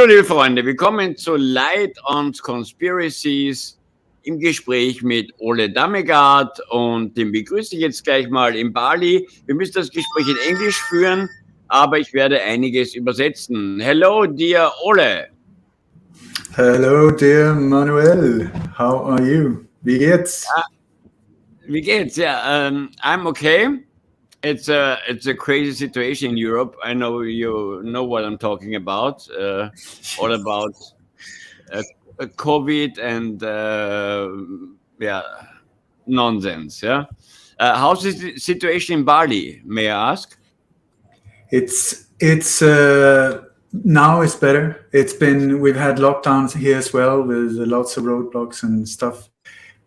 liebe Freunde, willkommen zu Light und Conspiracies im Gespräch mit Ole Dammegard und den begrüße ich jetzt gleich mal in Bali. Wir müssen das Gespräch in Englisch führen, aber ich werde einiges übersetzen. Hello, dear Ole. Hello, dear Manuel. How are you? Wie geht's? Wie geht's? Yeah, I'm okay. It's a crazy situation in Europe. I know you know what I'm talking about. All about COVID and nonsense. Yeah. How's the situation in Bali? May I ask? It's now it's better. We've had lockdowns here as well with lots of roadblocks and stuff.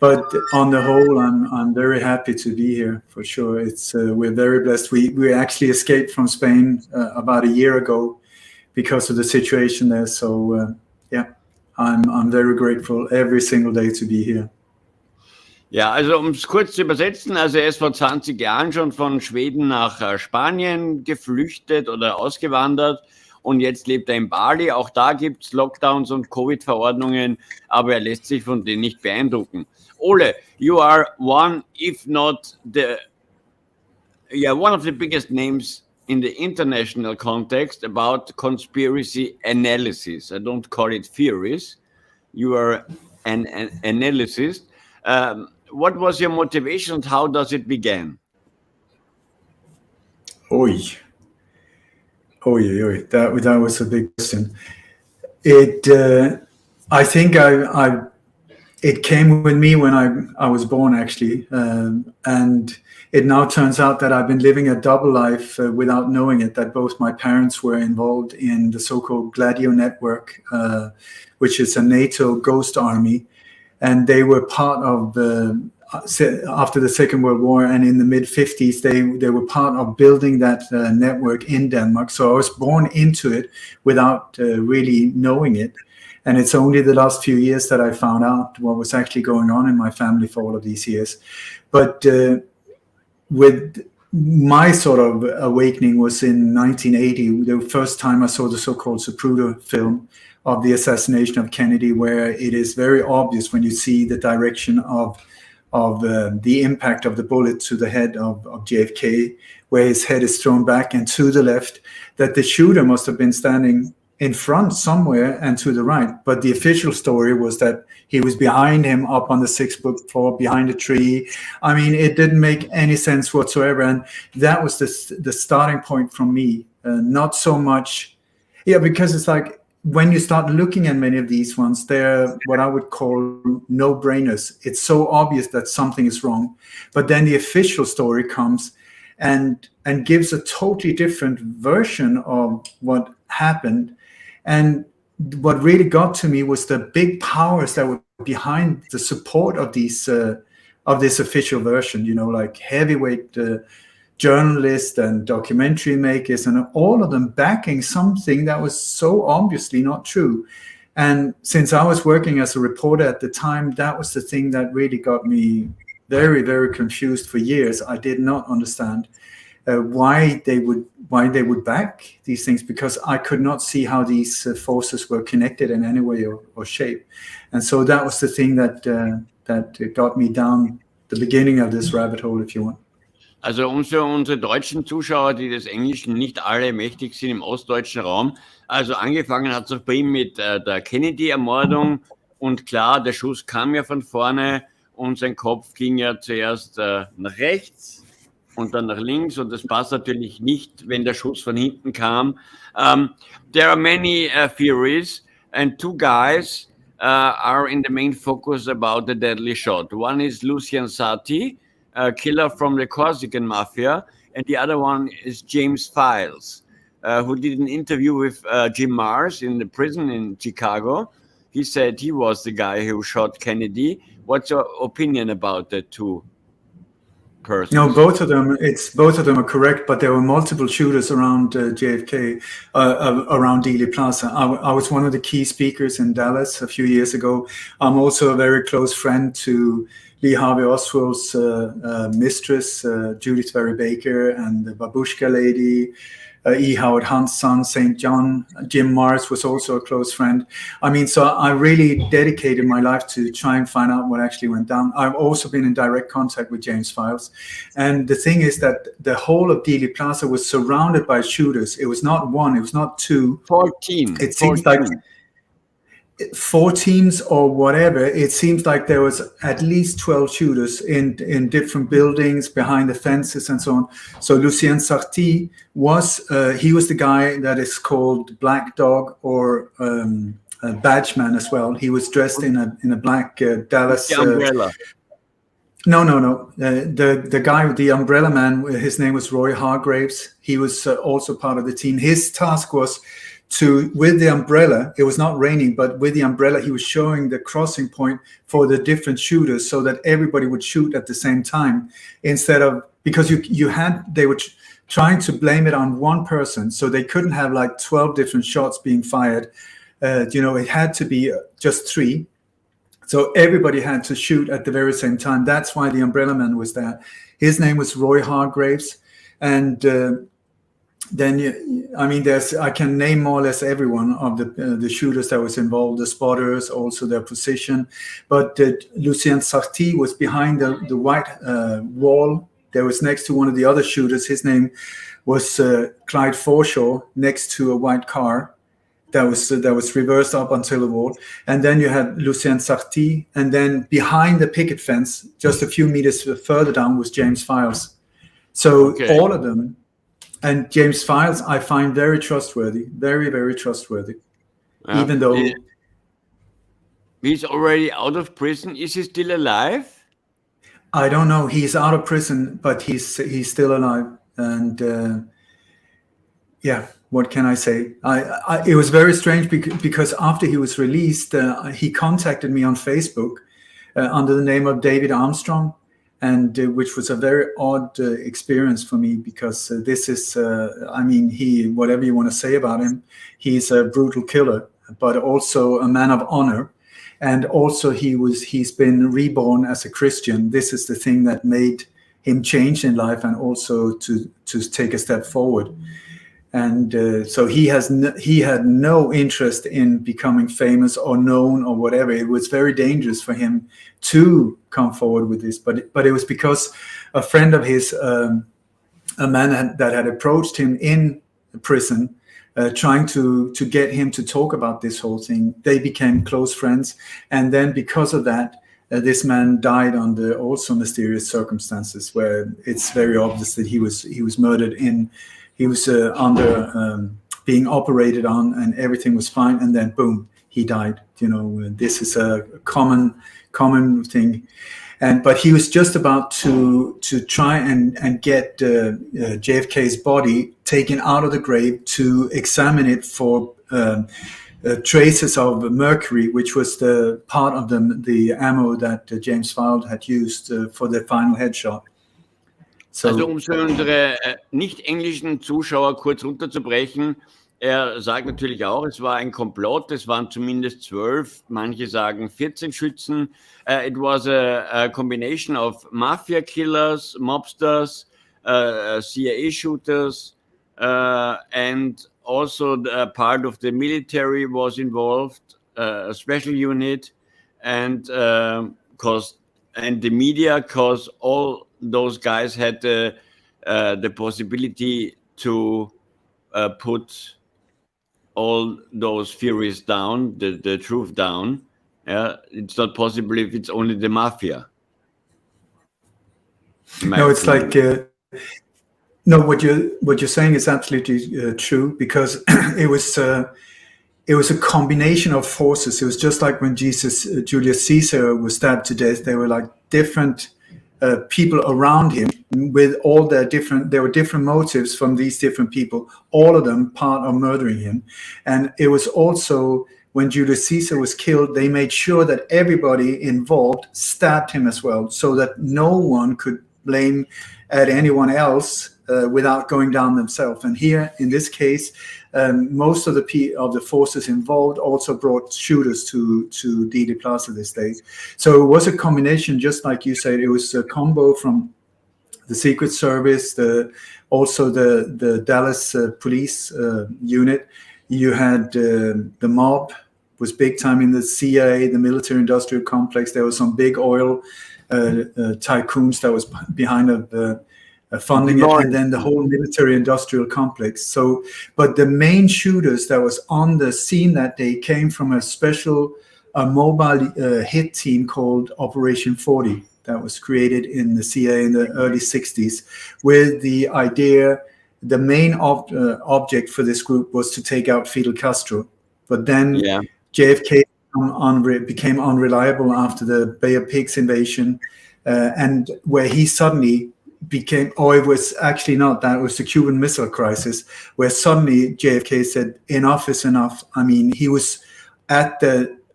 But on the whole, I'm very happy to be here for sure. We're very blessed. We actually escaped from Spain about a year ago because of the situation there. So I'm very grateful every single day to be here. Ja, also um es kurz zu übersetzen, also er ist vor 20 Jahren schon von Schweden nach Spanien geflüchtet oder ausgewandert und jetzt lebt er in Bali. Auch da gibt es Lockdowns und Covid-Verordnungen, aber er lässt sich von denen nicht beeindrucken. Ole, you are one, if not one of the biggest names in the international context about conspiracy analysis. I don't call it theories. You are an analyst. What was your motivation and how does it begin? That was a big question. I think it came with me when I was born, actually, and it now turns out that I've been living a double life without knowing it, that both my parents were involved in the so-called Gladio network, which is a NATO ghost army, and they were part of after the Second World War and in the mid-50s, they were part of building that network in Denmark. So I was born into it without really knowing it. And it's only the last few years that I found out what was actually going on in my family for all of these years. But with my sort of awakening was in 1980, the first time I saw the so-called Zapruder film of the assassination of Kennedy, where it is very obvious when you see the direction of the impact of the bullet to the head of JFK, where his head is thrown back and to the left, that the shooter must have been standing in front somewhere and to the right. But the official story was that he was behind him up on the 6th floor behind a tree. I mean, it didn't make any sense whatsoever. And that was the starting point from me. Not so much, because it's like when you start looking at many of these ones, they're what I would call no-brainers. It's so obvious that something is wrong. But then the official story comes and gives a totally different version of what happened. And what really got to me was the big powers that were behind the support of these of this official version, like heavyweight journalists and documentary makers, and all of them backing something that was so obviously not true. And since I was working as a reporter at the time, that was the thing that really got me very, very confused for years. I did not understand why they would back these things, because I could not see how these forces were connected in any way or shape. And so that was the thing that got me down the beginning of this rabbit hole, if you want. Also unsere deutschen Zuschauer, die des Englischen nicht alle mächtig sind im ostdeutschen Raum. Also angefangen hat es auch bei ihm mit der Kennedy-Ermordung und klar, der Schuss kam ja von vorne und sein Kopf ging ja zuerst nach rechts und dann nach links und das passt natürlich nicht, wenn der Schuss von hinten kam. There are many theories and two guys are in the main focus about the deadly shot. One is Lucian Sati, a killer from the Corsican Mafia, and the other one is James Files, who did an interview with Jim Mars in the prison in Chicago. He said he was the guy who shot Kennedy. What's your opinion about the two persons? No, both of them are correct, but there were multiple shooters around JFK, around Dealey Plaza. I was one of the key speakers in Dallas a few years ago. I'm also a very close friend to Lee Harvey Oswald's mistress, Judith Barry Baker, and the Babushka lady, E. Howard Hunt's son, St. John. Jim Morris was also a close friend. I mean, so I really dedicated my life to try and find out what actually went down. I've also been in direct contact with James Files. And the thing is that the whole of Dealey Plaza was surrounded by shooters. It was not one, it was not two. 14. It seems like 4 teams or whatever. It seems like there was at least 12 shooters in different buildings, behind the fences and so on. So Lucien Sarti was the guy that is called Black Dog or Badgeman as well. He was dressed in a black Dallas the umbrella. No. The guy with the umbrella man, his name was Roy Hargraves. He was also part of the team. His task was with the umbrella, it was not raining, but with the umbrella, he was showing the crossing point for the different shooters so that everybody would shoot at the same time instead of, because they were trying to blame it on one person. So they couldn't have like 12 different shots being fired. It had to be just 3. So everybody had to shoot at the very same time. That's why the umbrella man was there. His name was Roy Hargraves. And, then I can name more or less everyone of the shooters that was involved, the spotters, also their position. But Lucien Sarti was behind the white wall. There was next to one of the other shooters. His name was Clyde Forshaw, next to a white car that was reversed up until the wall. And then you had Lucien Sarti, and then behind the picket fence, just a few meters further down, was James Files. So all of them. And James Files, I find very trustworthy, very, very trustworthy. Even though he's already out of prison, is he still alive? I don't know. He's out of prison, but he's still alive. And what can I say? It was very strange because after he was released, he contacted me on Facebook under the name of David Armstrong. And which was a very odd experience for me, because this is, whatever you want to say about him, he's a brutal killer, but also a man of honor. And also he's been reborn as a Christian. This is the thing that made him change in life, and also to take a step forward. And so he had no interest in becoming famous or known or whatever. It was very dangerous for him to come forward with this. But it was because a friend of his, a man that had approached him in prison, trying to get him to talk about this whole thing. They became close friends. And then because of that, this man died under also mysterious circumstances, where it's very obvious that he was murdered in. He was being operated on, and everything was fine, and then boom, he died. This is a common thing, but he was just about to try and get JFK's body taken out of the grave to examine it for traces of mercury, which was the part of the ammo that James Files had used for the final headshot. Also um für unsere nicht-englischen Zuschauer kurz runterzubrechen, er sagt natürlich auch, es war ein Komplott, es waren zumindest 12, manche sagen 14 Schützen. It was a combination of mafia killers, mobsters, CIA shooters, and also part of the military was involved, a special unit, and the media, because all those guys had the possibility to put all those theories down, the truth down. It's not possible if it's only the mafia. No, it's like what you're saying is absolutely true, because it was a combination of forces. It was just like when Julius Caesar was stabbed to death. There were like different people around him with all there were different motives from these different people, all of them part of murdering him. And it was also when Julius Caesar was killed, they made sure that everybody involved stabbed him as well, so that no one could blame at anyone else without going down themselves. And here, in this case, most of the forces involved also brought shooters to Dealey Plaza this day. So it was a combination, just like you said. It was a combo from the Secret Service, also the Dallas police unit. You had the mob was big time in the CIA, the military-industrial complex. There was some big oil tycoons that was behind funding it, and then the whole military-industrial complex. So, but the main shooters that was on the scene that day came from a special mobile hit team called Operation 40 that was created in the CIA in the early 60s, with the idea, the main object for this group was to take out Fidel Castro. But then JFK became unreliable after the Bay of Pigs invasion, and where he suddenly became, or it was actually not that, it was the Cuban Missile Crisis, where suddenly JFK said, enough is enough. I mean, he was at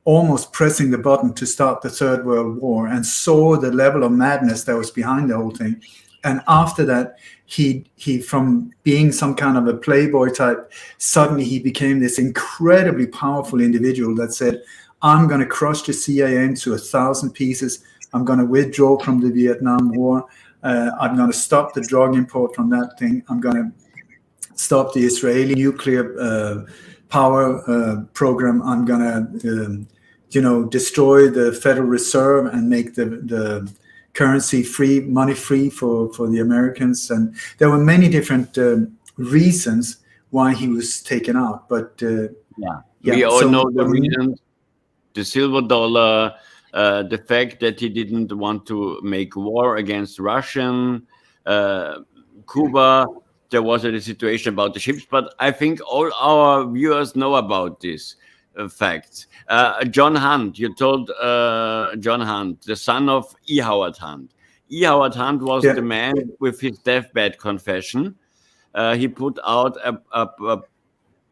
almost pressing the button to start the Third World War, and saw the level of madness that was behind the whole thing. And after that, he from being some kind of a playboy type, suddenly he became this incredibly powerful individual that said, I'm going to crush the CIA into 1,000 pieces. I'm going to withdraw from the Vietnam War. I'm going to stop the drug import from that thing. I'm going to stop the Israeli nuclear power program. I'm going to, destroy the Federal Reserve and make the currency free, money free for the Americans. And there were many different reasons why he was taken out. But we all know the reasons: the silver dollar, the fact that he didn't want to make war against Russian, Cuba. There was a situation about the ships, but I think all our viewers know about this fact. John Hunt, you told John Hunt, the son of E. Howard Hunt. E. Howard Hunt was the man with his deathbed confession. He put out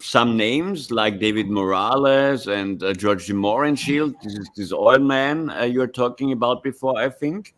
some names like David Morales and George de Mohrenschildt. This is this oil man you're talking about before, I think.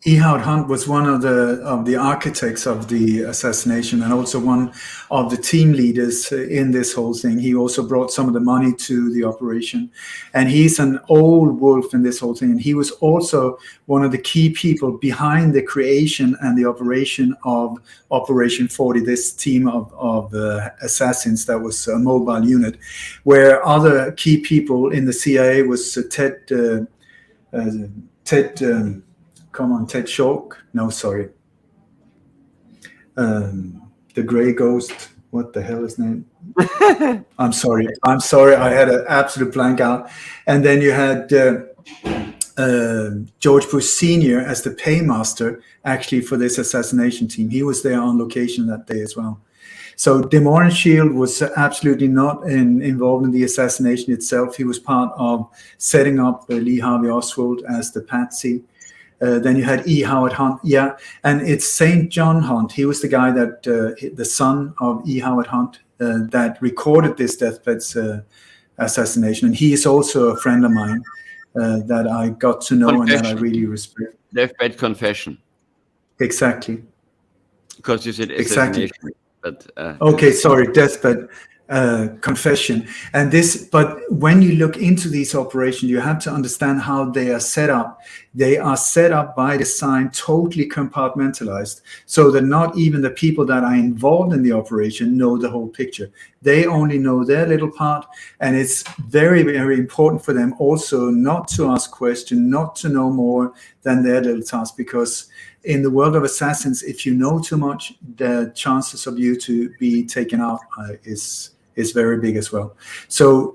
E. Howard Hunt was one of the architects of the assassination, and also one of the team leaders in this whole thing. He also brought some of the money to the operation, and he's an old wolf in this whole thing. And he was also one of the key people behind the creation and the operation of Operation 40, this team of assassins that was a mobile unit, where other key people in the CIA was Ted Shalk. No, sorry. The Grey Ghost. What the hell is his name? I'm sorry. I had an absolute blank out. And then you had George Bush Sr. as the paymaster, actually, for this assassination team. He was there on location that day as well. So de Mohrenschildt was absolutely not involved in the assassination itself. He was part of setting up Lee Harvey Oswald as the patsy. Then you had E. Howard Hunt, and it's St. John Hunt. He was the guy that, the son of E. Howard Hunt, that recorded this deathbed assassination. And he is also a friend of mine that I got to know and that I really respect. Deathbed confession. Exactly. Because you said assassination. Exactly. But, okay, sorry, deathbed confession. And this, but when you look into these operations, you have to understand how they are set up. They are set up by design, totally compartmentalized, so that not even the people that are involved in the operation know the whole picture. They only know their little part, and it's very, very important for them also not to ask questions, not to know more than their little task, because in the world of assassins, if you know too much, the chances of you to be taken out is very big as well. So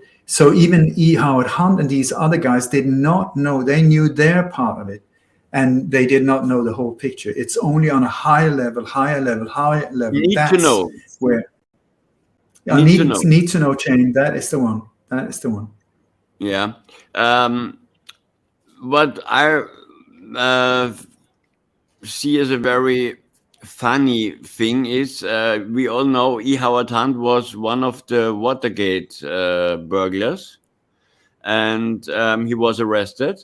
even E. Howard Hunt and these other guys did not know. They knew their part of it, and they did not know the whole picture. It's only on a higher level. You need to know. Where need to know chain. That is the one. Yeah. What I see as a very funny thing is we all know E. Howard Hunt was one of the Watergate burglars, and he was arrested,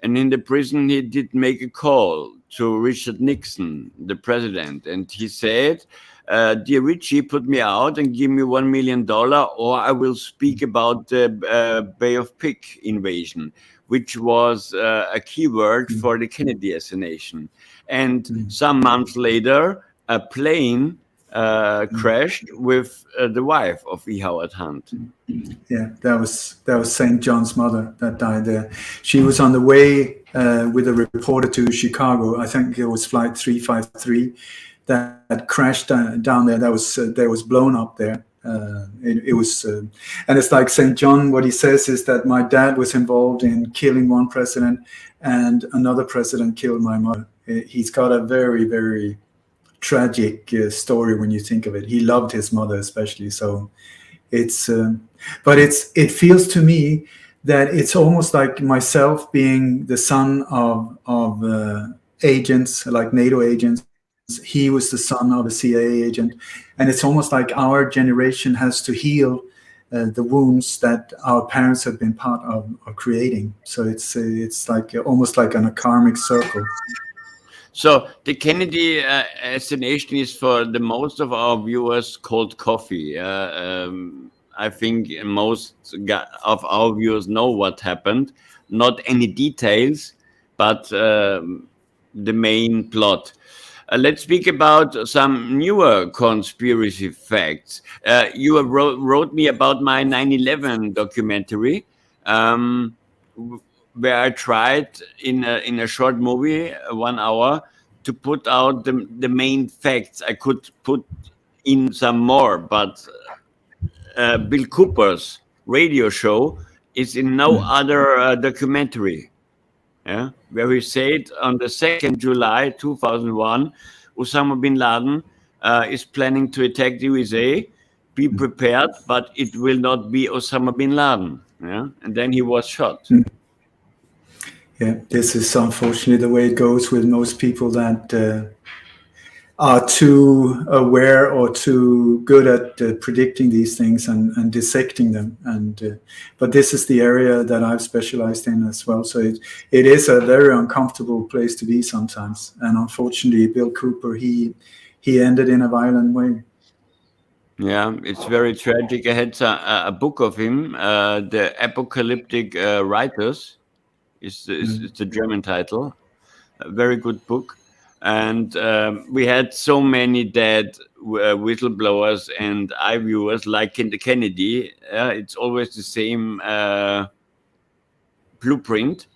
and in the prison he did make a call to Richard Nixon, the president, and he said, "Dear Richie, put me out and give me $1 million, or I will speak about the Bay of Pig invasion," which was a keyword for the Kennedy assassination. And some months later, a plane crashed with the wife of E. Howard Hunt. Yeah, that was St. John's mother that died there. She was on the way with a reporter to Chicago. I think it was flight 353 that crashed down there. That was blown up there. It was, and it's like St. John. What he says is that my dad was involved in killing one president, and another president killed my mother. He's got a very, very tragic story when you think of it. He loved his mother especially, so it's. But it feels to me that it's almost like myself being the son of agents, like NATO agents. He was the son of a CIA agent, and it's almost like our generation has to heal the wounds that our parents have been part of creating. So it's like almost like on a karmic circle. So the Kennedy assassination is, for the most of our viewers, cold coffee. I think most of our viewers know what happened, not any details, but the main plot. Let's speak about some newer conspiracy facts. You wrote me about my 9/11 documentary, where I tried in a short movie, 1 hour, to put out the main facts. I could put in some more, but Bill Cooper's radio show is in no other documentary. Yeah, where he said on the 2nd July 2001, Osama bin Laden is planning to attack the USA. Be prepared, but it will not be Osama bin Laden. Yeah, and then he was shot. Yeah, this is unfortunately the way it goes with most people that are too aware or too good at predicting these things and dissecting them. And but this is the area that I've specialized in as well. So it is a very uncomfortable place to be sometimes. And unfortunately, Bill Cooper, he ended in a violent way. Yeah, it's very tragic. I had a book of him, The Apocalyptic Writers, is the German title. A very good book. And we had so many dead whistleblowers and eye viewers, like in the Kennedy. It's always the same blueprint.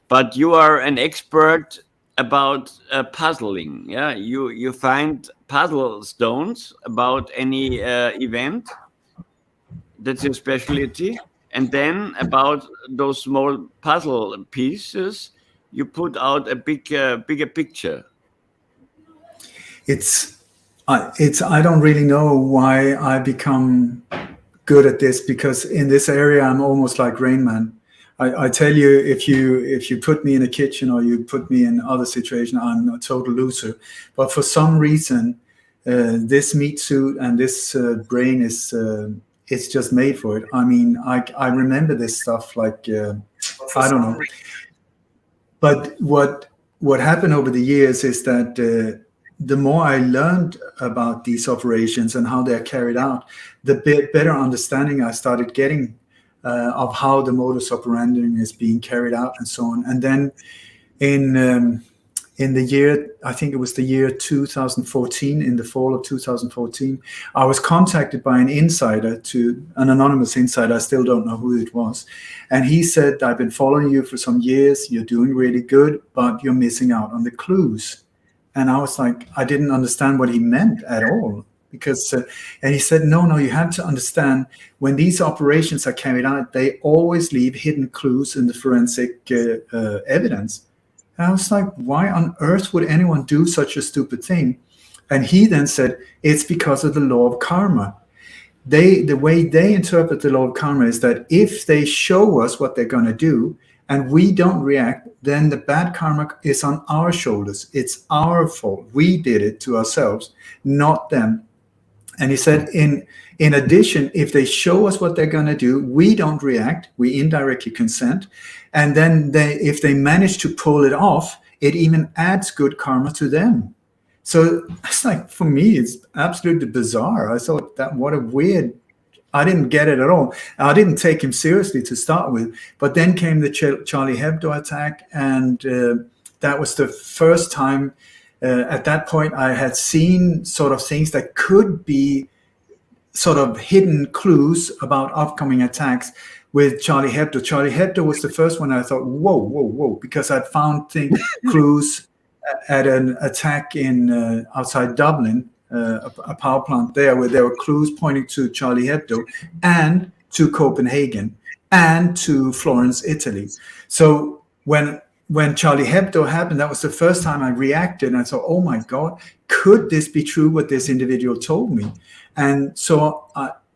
But you are an expert about puzzling. Yeah, you find puzzle stones about any event. That's your specialty. And then about those small puzzle pieces, you put out a bigger picture. I don't really know why I become good at this, because in this area I'm almost like Rain Man. I tell you, if you put me in a kitchen or you put me in other situations, I'm a total loser. But for some reason, this meat suit and this brain is it's just made for it. I mean, I remember this stuff like I don't know. But what happened over the years is that the more I learned about these operations and how they're carried out, the better understanding I started getting of how the modus operandi is being carried out and so on. And then in the year, I think it was the year 2014, in the fall of 2014, I was contacted by an anonymous insider. I still don't know who it was. And he said, I've been following you for some years. You're doing really good, but you're missing out on the clues. And I was like, I didn't understand what he meant at all. Because, and he said, no, you have to understand, when these operations are carried out, they always leave hidden clues in the forensic evidence. And I was like, why on earth would anyone do such a stupid thing? And he then said, it's because of the law of karma. The way they interpret the law of karma is that if they show us what they're going to do and we don't react, then the bad karma is on our shoulders. It's our fault. We did it to ourselves, not them. And he said, in addition, if they show us what they're going to do, we don't react, we indirectly consent. And then if they manage to pull it off, it even adds good karma to them. So it's like, for me, it's absolutely bizarre. I thought that what a weird, I didn't get it at all. I didn't take him seriously to start with, but then came the Charlie Hebdo attack, and that was the first time. At that point, I had seen sort of things that could be sort of hidden clues about upcoming attacks with Charlie Hebdo. Charlie Hebdo was the first one I thought, whoa, because I'd found clues at an attack in outside Dublin, a power plant there, where there were clues pointing to Charlie Hebdo and to Copenhagen and to Florence, Italy. So when Charlie Hebdo happened, that was the first time I reacted, and I thought, oh my God, could this be true, what this individual told me? And so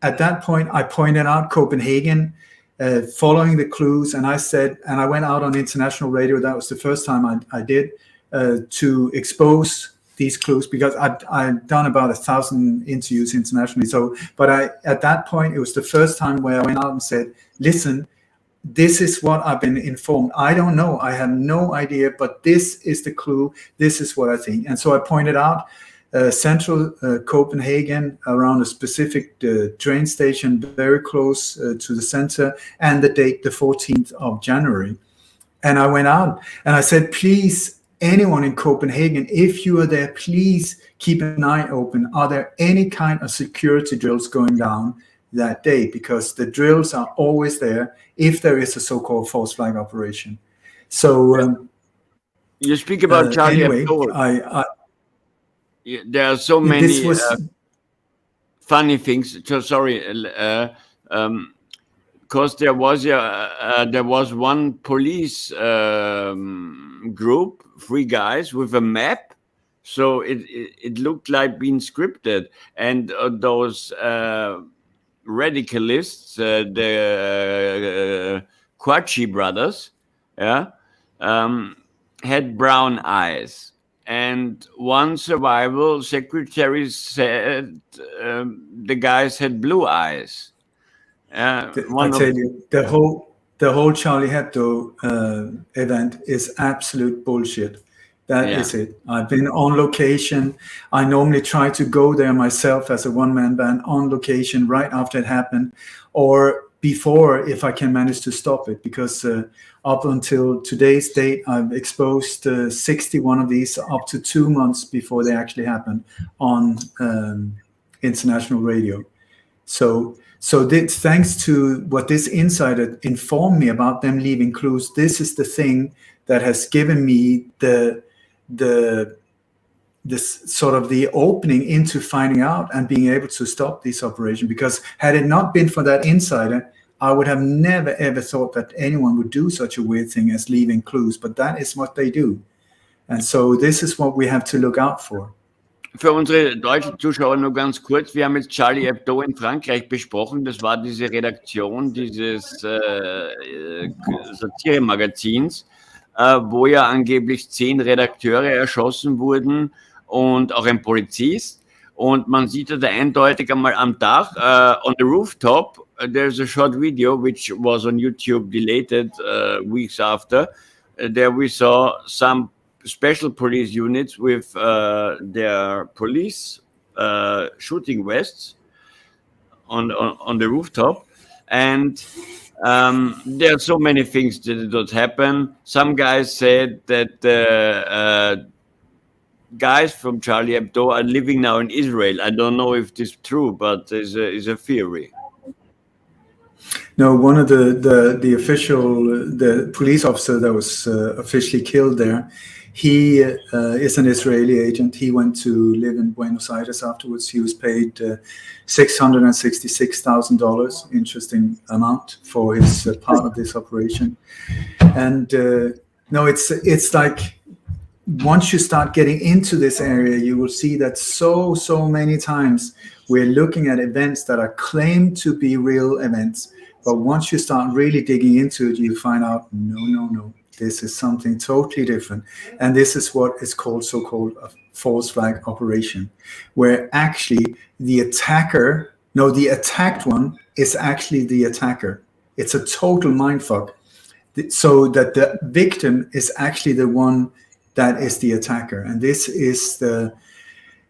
at that point, I pointed out Copenhagen, following the clues, and I went out on international radio. That was the first time I did, to expose these clues, because I've done about 1,000 interviews internationally. So, but at that point, it was the first time where I went out and said, listen, this is what I've been informed. I don't know. I have no idea, but this is the clue. This is what I think. And so I pointed out central Copenhagen, around a specific train station very close to the center, and the date, the 14th of January. And I went out and I said, please, anyone in Copenhagen, if you are there, please keep an eye open. Are there any kind of security drills going down that day? Because the drills are always there if there is a so-called false flag operation. So you speak about Charlie anyway, Hebdo. There are so many funny things. So sorry, because there was one police group, 3 guys with a map, so it looked like being scripted, and those radicalists, the Quachi brothers, had brown eyes. And one survival secretary said the guys had blue eyes. I tell you, the whole Charlie Hebdo event is absolute bullshit. That is it. I've been on location. I normally try to go there myself as a one-man band on location right after it happened, or before, if I can manage to stop it, because up until today's date, I've exposed 61 of these up to 2 months before they actually happened on international radio. So thanks to what this insider informed me about them leaving clues, this is the thing that has given me this sort of the opening into finding out and being able to stop this operation. Because had it not been for that insider, I would have never ever thought that anyone would do such a weird thing as leaving clues, but that is what they do. And so this is what we have to look out for. Für unsere deutschen Zuschauer nur ganz kurz, wir haben jetzt Charlie Hebdo in Frankreich besprochen. Das war diese Redaktion dieses Satiremagazins, wo ja angeblich 10 Redakteure erschossen wurden und auch ein Polizist. Und man sieht da eindeutig einmal am Dach, on the rooftop, there's a short video which was on YouTube deleted weeks after. There we saw some special police units with their police shooting vests on the rooftop. And there are so many things that happen. Some guys said that guys from Charlie Hebdo are living now in Israel. I don't know if this is true, but it's a theory. No, one of the police officer that was officially killed there, he is an Israeli agent. He went to live in Buenos Aires afterwards. He was paid $666,000, interesting amount, for his part of this operation. And no, it's like, once you start getting into this area, you will see that so many times we're looking at events that are claimed to be real events. But once you start really digging into it, you find out, no, this is something totally different. And this is what is called so-called a false flag operation, where actually the attacked one is actually the attacker. It's a total mindfuck. So that the victim is actually the one that is the attacker. And this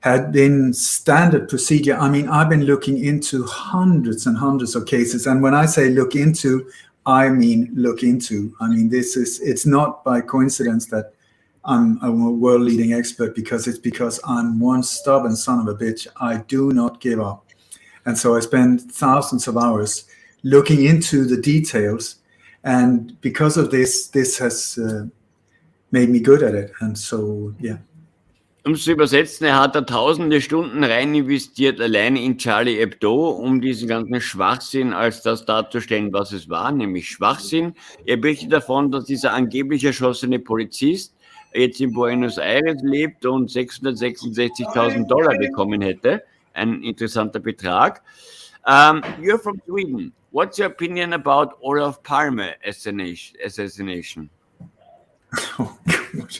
had been standard procedure. I mean, I've been looking into hundreds and hundreds of cases. And when I say look into, I mean look into. I mean, it's not by coincidence that I'm a world-leading expert, because I'm one stubborn son of a bitch. I do not give up. And so I spend thousands of hours looking into the details. And because of this has made me good at it. And so, yeah. Um es zu übersetzen, er hat da tausende Stunden rein investiert, alleine in Charlie Hebdo, um diesen ganzen Schwachsinn als das darzustellen, was es war, nämlich Schwachsinn. Er berichtet davon, dass dieser angeblich erschossene Polizist jetzt in Buenos Aires lebt und $666.000 bekommen hätte. Ein interessanter Betrag. You're from Sweden. What's your opinion about Olof Palme assassination? Oh, God.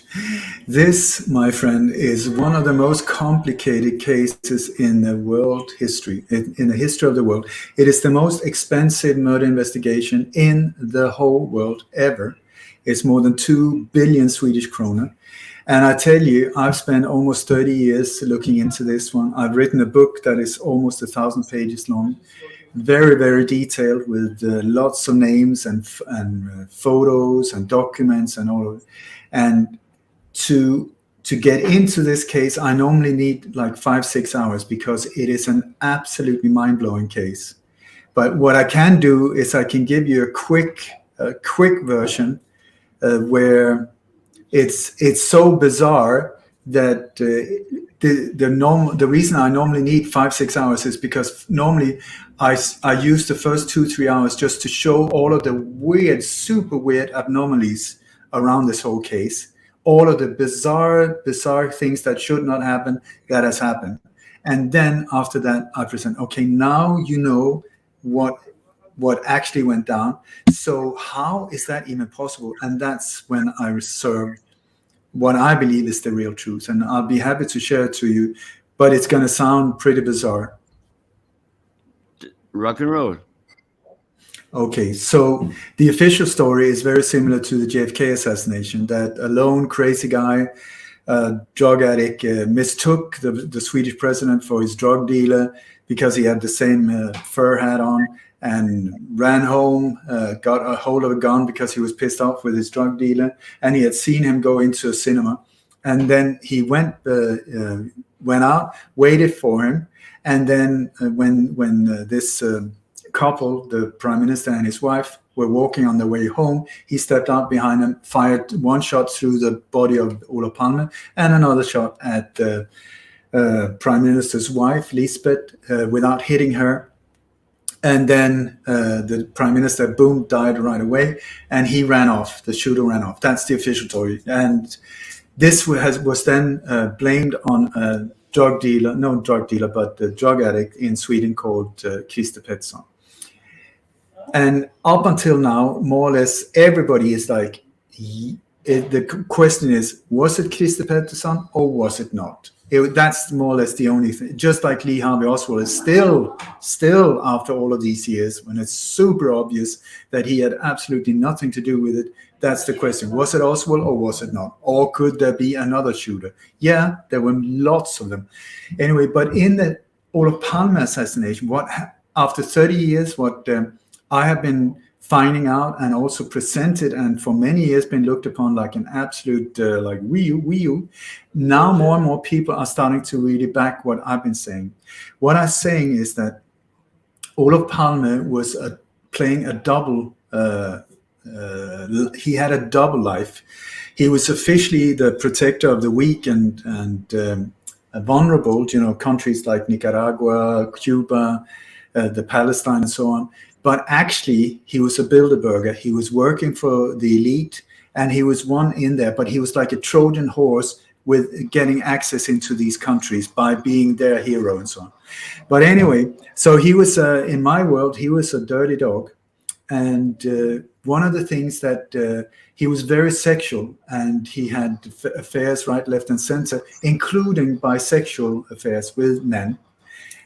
This, my friend, is one of the most complicated cases in the world history, in the history of the world. It is the most expensive murder investigation in the whole world ever. It's more than 2 billion Swedish kronor. And I tell you, I've spent almost 30 years looking into this one. I've written a book that is almost 1,000 pages long. Very, very detailed, with lots of names and photos and documents and all of it. And to get into this case, I normally need like 5-6 hours, because it is an absolutely mind-blowing case. But what I can do is I can give you a quick version where it's so bizarre that the reason I normally need 5-6 hours is because normally I use the first 2-3 hours just to show all of the weird, super weird abnormalities around this whole case, all of the bizarre things that should not happen that has happened. And then after that, I present, okay, now you know what actually went down. So how is that even possible? And that's when I reserve what I believe is the real truth. And I'll be happy to share it to you, but it's going to sound pretty bizarre. Rock and roll. Okay, so the official story is very similar to the JFK assassination, that a lone crazy guy, drug addict, mistook the Swedish president for his drug dealer because he had the same fur hat on, and ran home, got a hold of a gun because he was pissed off with his drug dealer, and he had seen him go into a cinema. And then he went out, waited for him, and then when this couple, the prime minister and his wife, were walking on their way home, he stepped out behind them, fired one shot through the body of Olof Palme, and another shot at the prime minister's wife, Lisbeth, without hitting her. And then the prime minister, boom, died right away, and he ran off. The shooter ran off. That's the official story. And this was then blamed on a drug dealer, but a drug addict in Sweden called Christer Pettersson. And up until now, more or less, everybody is like, the question is, was it Christer Pettersson or was it not? That's more or less the only thing. Just like Lee Harvey Oswald is still after all of these years, when it's super obvious that he had absolutely nothing to do with it, that's the question. Was it Oswald or was it not? Or could there be another shooter? Yeah, there were lots of them. Anyway, but in the Olof Palme assassination, after 30 years, what I have been finding out and also presented, and for many years been looked upon like an absolute like wee-oo. Now more and more people are starting to really back what I've been saying. What I'm saying is that Olof Palme was playing a double. He had a double life. He was officially the protector of the weak and vulnerable, countries like Nicaragua, Cuba, the Palestine, and so on. But actually, he was a Bilderberger. He was working for the elite, and he was one in there. But he was like a Trojan horse with getting access into these countries by being their hero and so on. But anyway, so he was, in my world, he was a dirty dog. And one of the things that he was very sexual, and he had affairs right, left, and center, including bisexual affairs with men.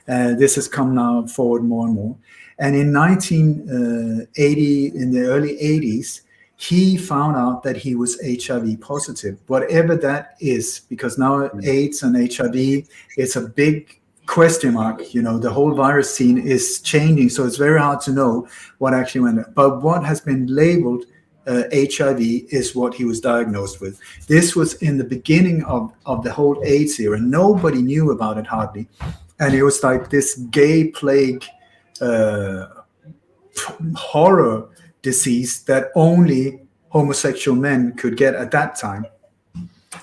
This has come now forward more and more. And in 1980, in the early 80s, he found out that he was HIV positive, whatever that is, because now AIDS and HIV is a big question mark. You know, the whole virus scene is changing, so it's very hard to know what actually went on. But what has been labeled HIV is what he was diagnosed with. This was in the beginning of the whole AIDS era. Nobody knew about it hardly. And it was like this gay plague horror disease that only homosexual men could get at that time.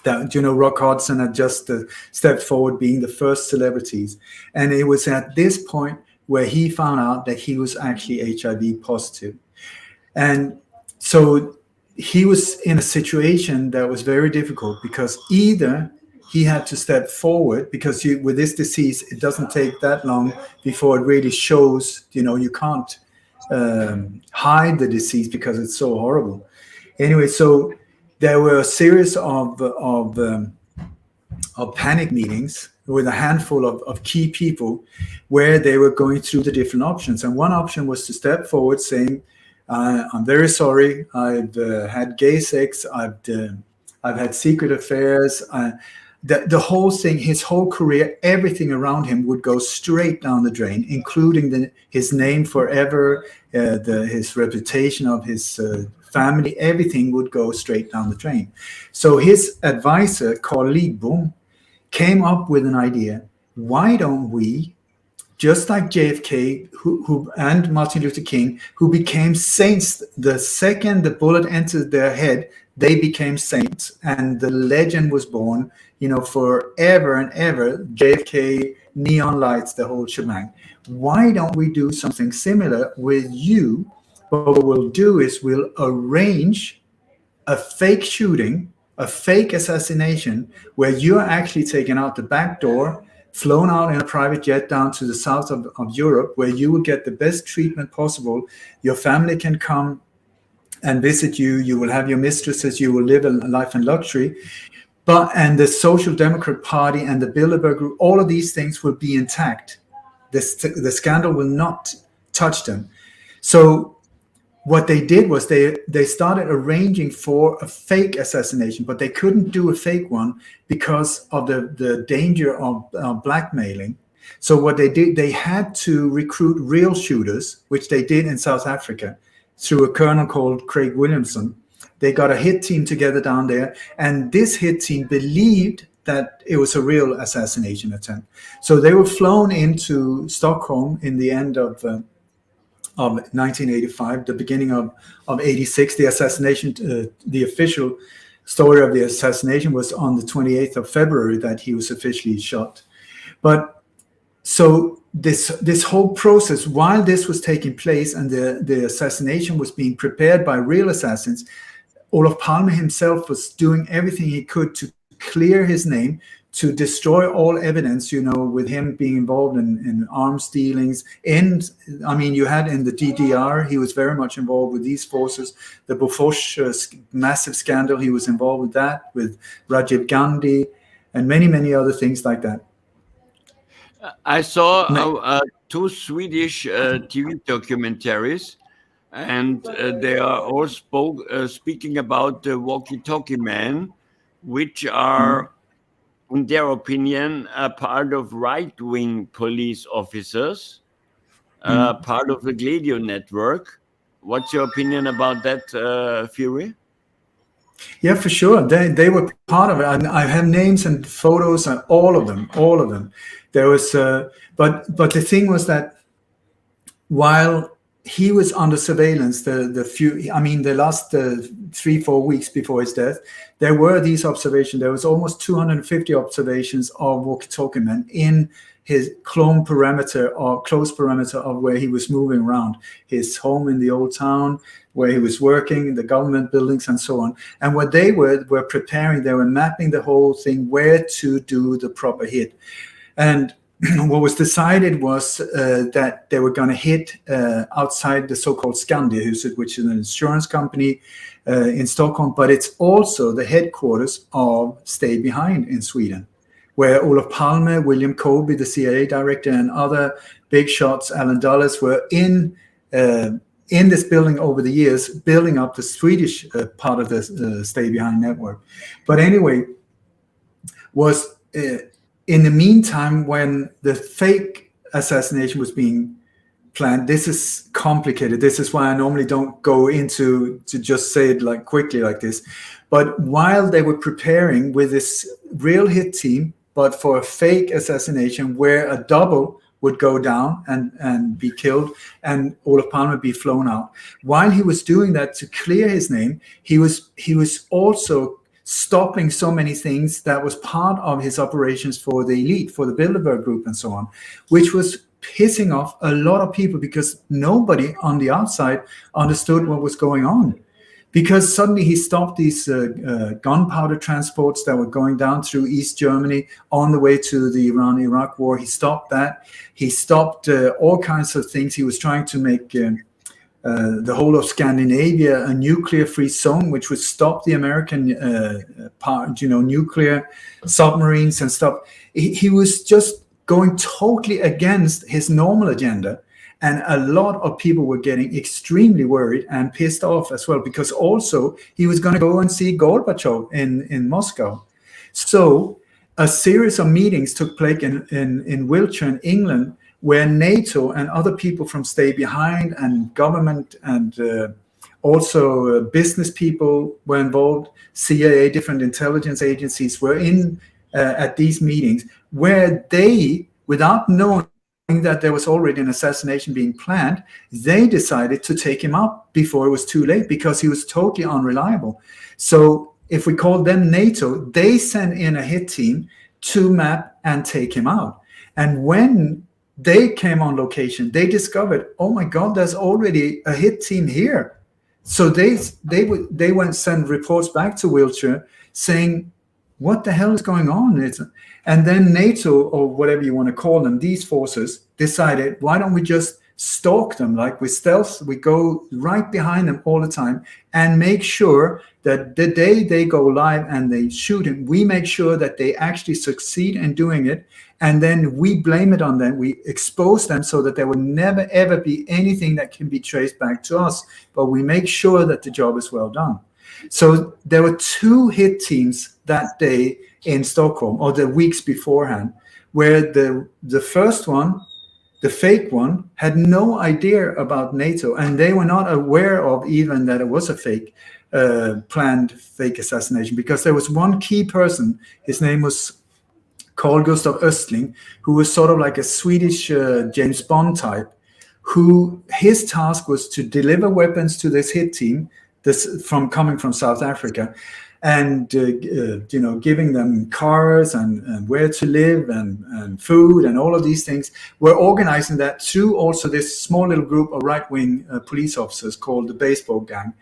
That, you know, Rock Hudson had just stepped forward, being the first celebrities. And it was at this point where he found out that he was actually HIV positive. And so he was in a situation that was very difficult, because either he had to step forward, because with this disease, it doesn't take that long before it really shows. You know, you can't hide the disease because it's so horrible. Anyway, so there were a series of panic meetings with a handful of key people where they were going through the different options. And one option was to step forward saying, I'm very sorry, I've had gay sex, I've had secret affairs. The whole thing, his whole career, everything around him would go straight down the drain, including his name forever, his reputation of his family, everything would go straight down the drain. So his advisor, Carl Lidbom, came up with an idea. Why don't we, just like JFK who and Martin Luther King, who became saints the second the bullet entered their head, they became saints, and the legend was born, you know, forever and ever. JFK, neon lights, the whole shebang. Why don't we do something similar with you? What we'll do is we'll arrange a fake shooting, a fake assassination, where you're actually taken out the back door, flown out in a private jet down to the south of Europe, where you will get the best treatment possible. Your family can come and visit you. You will have your mistresses. You will live a life in luxury. And the Social Democrat Party and the Bilderberg Group, all of these things will be intact. The scandal will not touch them. So what they did was they started arranging for a fake assassination, but they couldn't do a fake one because of the danger of blackmailing. So what they did, they had to recruit real shooters, which they did in South Africa through a colonel called Craig Williamson. They got a hit team together down there, and this hit team believed that it was a real assassination attempt. So they were flown into Stockholm in the end of 1985, the beginning of 86. The assassination, the official story of the assassination was on the 28th of February that he was officially shot. But so this whole process, while this was taking place and the assassination was being prepared by real assassins, Olof Palme himself was doing everything he could to clear his name, to destroy all evidence, you know, with him being involved in arms dealings. And I mean, you had in the DDR, he was very much involved with these forces. The Bofors massive scandal, he was involved with that, with Rajiv Gandhi, and many, many other things like that. I saw two Swedish TV documentaries, and they are all speaking about the walkie-talkie men, which are, in their opinion, a part of right-wing police officers, part of the Gladio network. What's your opinion about that theory? Yeah, for sure. They were part of it. I have names and photos and all of them. There was, but the thing was that while he was under surveillance, the last 3-4 weeks before his death, there were these observations. There was almost 250 observations of walkie-talkie men in his close perimeter of where he was moving around, his home in the old town, where he was working, the government buildings and so on. And what they were preparing, they were mapping the whole thing, where to do the proper hit. And what was decided was that they were going to hit outside the so-called Skandiahuset, which is an insurance company in Stockholm, but it's also the headquarters of Stay Behind in Sweden, where Olof Palme, William Colby, the CIA director, and other big shots, Alan Dulles, were in in this building over the years, building up the Swedish part of the Stay Behind network. But anyway, was in the meantime, when the fake assassination was being planned, this is complicated. This is why I normally don't go into to just say it like quickly like this. But while they were preparing with this real hit team, but for a fake assassination where a double would go down and be killed and Olof Palme be flown out. While he was doing that to clear his name, he was also stopping so many things that was part of his operations for the elite, for the Bilderberg group and so on, which was pissing off a lot of people because nobody on the outside understood what was going on. Because suddenly he stopped these gunpowder transports that were going down through East Germany on the way to the Iran-Iraq war. He stopped that. He stopped all kinds of things. He was trying to make the whole of Scandinavia a nuclear-free zone, which would stop the American nuclear submarines and stuff. He was just going totally against his normal agenda. And a lot of people were getting extremely worried and pissed off as well, because also he was going to go and see Gorbachev in Moscow. So a series of meetings took place in Wiltshire in England, where NATO and other people from Stay Behind and government and also business people were involved. CIA, different intelligence agencies were in at these meetings, where they, without knowing that there was already an assassination being planned, they decided to take him out before it was too late because he was totally unreliable. So if we call them NATO, they sent in a hit team to map and take him out. And when they came on location, they discovered, oh my God, there's already a hit team here. So they went send reports back to Wiltshire saying, what the hell is going on? And then NATO, or whatever you want to call them, these forces decided, why don't we just stalk them like with stealth? We go right behind them all the time and make sure that the day they go live and they shoot him, we make sure that they actually succeed in doing it. And then we blame it on them. We expose them so that there will never, ever be anything that can be traced back to us. But we make sure that the job is well done. So there were 2 hit teams that day in Stockholm, or the weeks beforehand, where the first one, the fake one, had no idea about NATO, and they were not aware of even that it was a fake, planned fake assassination, because there was one key person. His name was Carl Gustav Östling, who was sort of like a Swedish James Bond type, who his task was to deliver weapons to this hit team, coming from South Africa, and giving them cars and where to live and food and all of these things. We're organizing that through also this small little group of right-wing police officers called the Baseball Gang.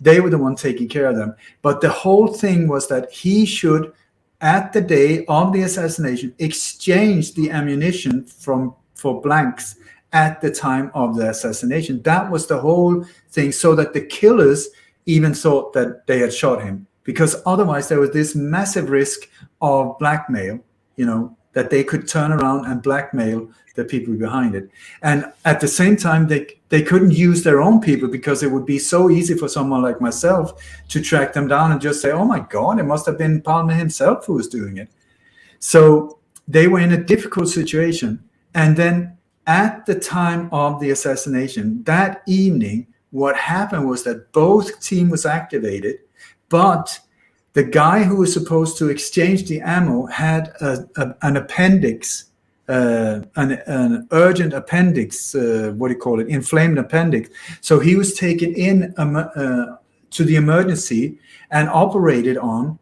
They were the ones taking care of them. But the whole thing was that he should, at the day of the assassination, exchange the ammunition for blanks at the time of the assassination. That was the whole thing, so that the killers even thought that they had shot him, because otherwise there was this massive risk of blackmail, that they could turn around and blackmail the people behind it. And at the same time, they couldn't use their own people, because it would be so easy for someone like myself to track them down and just say, oh my God, it must have been Palme himself who was doing it. So they were in a difficult situation. And then at the time of the assassination, that evening, what happened was that both team was activated, but the guy who was supposed to exchange the ammo had an appendix, an urgent appendix, inflamed appendix. So he was taken in to the emergency and operated on.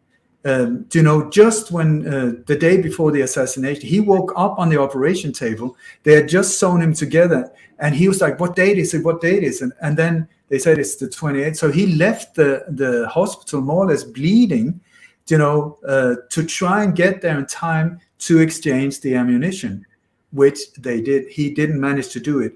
Just when the day before the assassination, he woke up on the operation table. They had just sewn him together, and he was like, "What date is it? What date is it?" And then they said it's the 28th. So he left the hospital more or less bleeding, to try and get there in time to exchange the ammunition, which they did. He didn't manage to do it.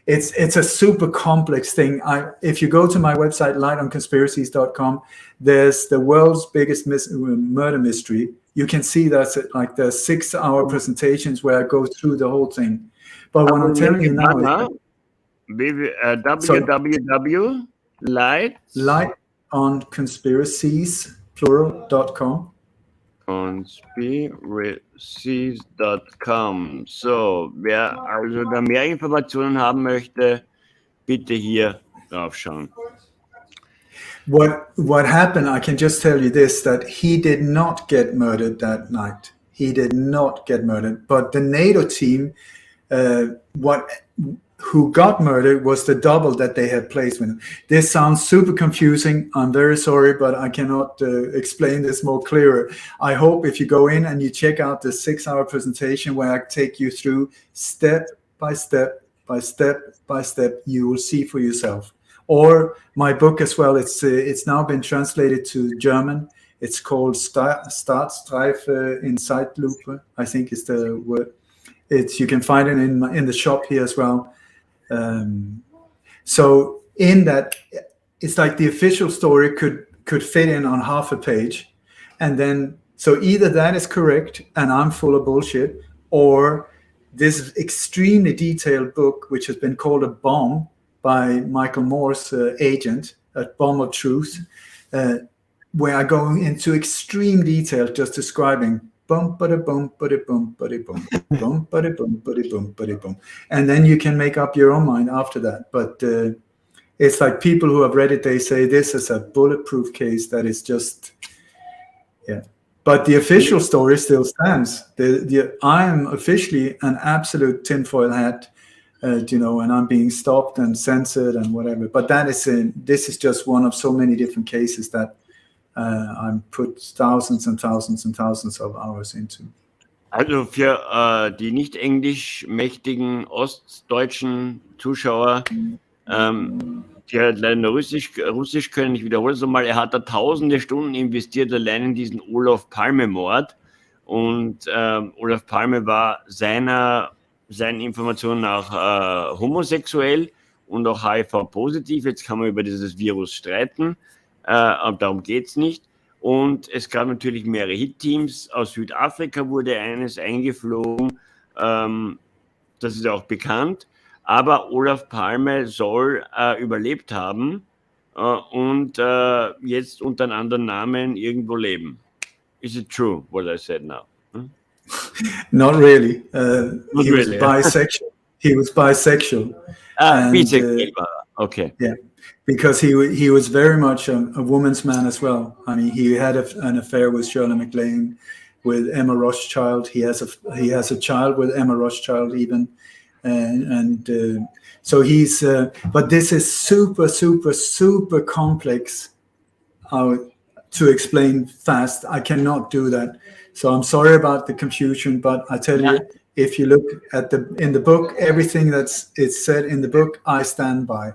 It's a super complex thing. If you go to my website, lightonconspiracies.com, there's the world's biggest murder mystery. You can see that's like the 6-hour presentations where I go through the whole thing. But what I'm telling you now, www. Light on Conspiracies, plural.com. Conspiracies.com. So, wer also da mehr Informationen haben möchte, bitte hier draufschauen. What happened, I can just tell you this, that he did not get murdered that night. He did not get murdered. But the NATO team, who got murdered was the double that they had placed with him. This sounds super confusing. I'm very sorry, but I cannot explain this more clearer. I hope if you go in and you check out the 6-hour presentation where I take you through step by step, you will see for yourself. Or my book as well, it's now been translated to German. It's called Startstreife in Zeitlupe, I think is the word. You can find it in the shop here as well. So in that, it's like the official story could fit in on half a page, and then so either that is correct and I'm full of bullshit, or this extremely detailed book which has been called A Bomb by Michael Moore's agent, A Bomb of Truth, where I go into extreme detail just describing bum bada bum bada bum bada bum bum bada bum bada bum bada bum, and then you can make up your own mind after that. But it's like people who have read it, they say this is a bulletproof case that is just, yeah. But the official story still stands. I am officially an absolute tinfoil hat, and I'm being stopped and censored and whatever. But this is just one of so many different cases that I put thousands and thousands and thousands of hours into. Also für die nicht englischmächtigen ostdeutschen Zuschauer, die halt leider nur Russisch können, ich wiederhole es nochmal, er hat da tausende Stunden investiert allein in diesen Olof Palme-Mord, und Olof Palme war seinen Informationen nach homosexuell und auch HIV-positiv. Jetzt kann man über dieses Virus streiten, aber darum geht es nicht. Und es gab natürlich mehrere Hit-Teams. Aus Südafrika wurde eines eingeflogen, das ist auch bekannt. Aber Olof Palme soll überlebt haben und jetzt unter einem anderen Namen irgendwo leben. Is it true what I said now? Not really. Not he really. Was bisexual. He was bisexual. Bisexual. Okay. Yeah, because he was very much a woman's man as well. I mean, he had an affair with Shirley MacLaine, with Emma Rothschild. He has a child with Emma Rothschild even. So he's, but this is super, super, super complex to explain fast. I cannot do that. So I'm sorry about the confusion, but I tell you, if you look at in the book, everything it's said in the book, I stand by.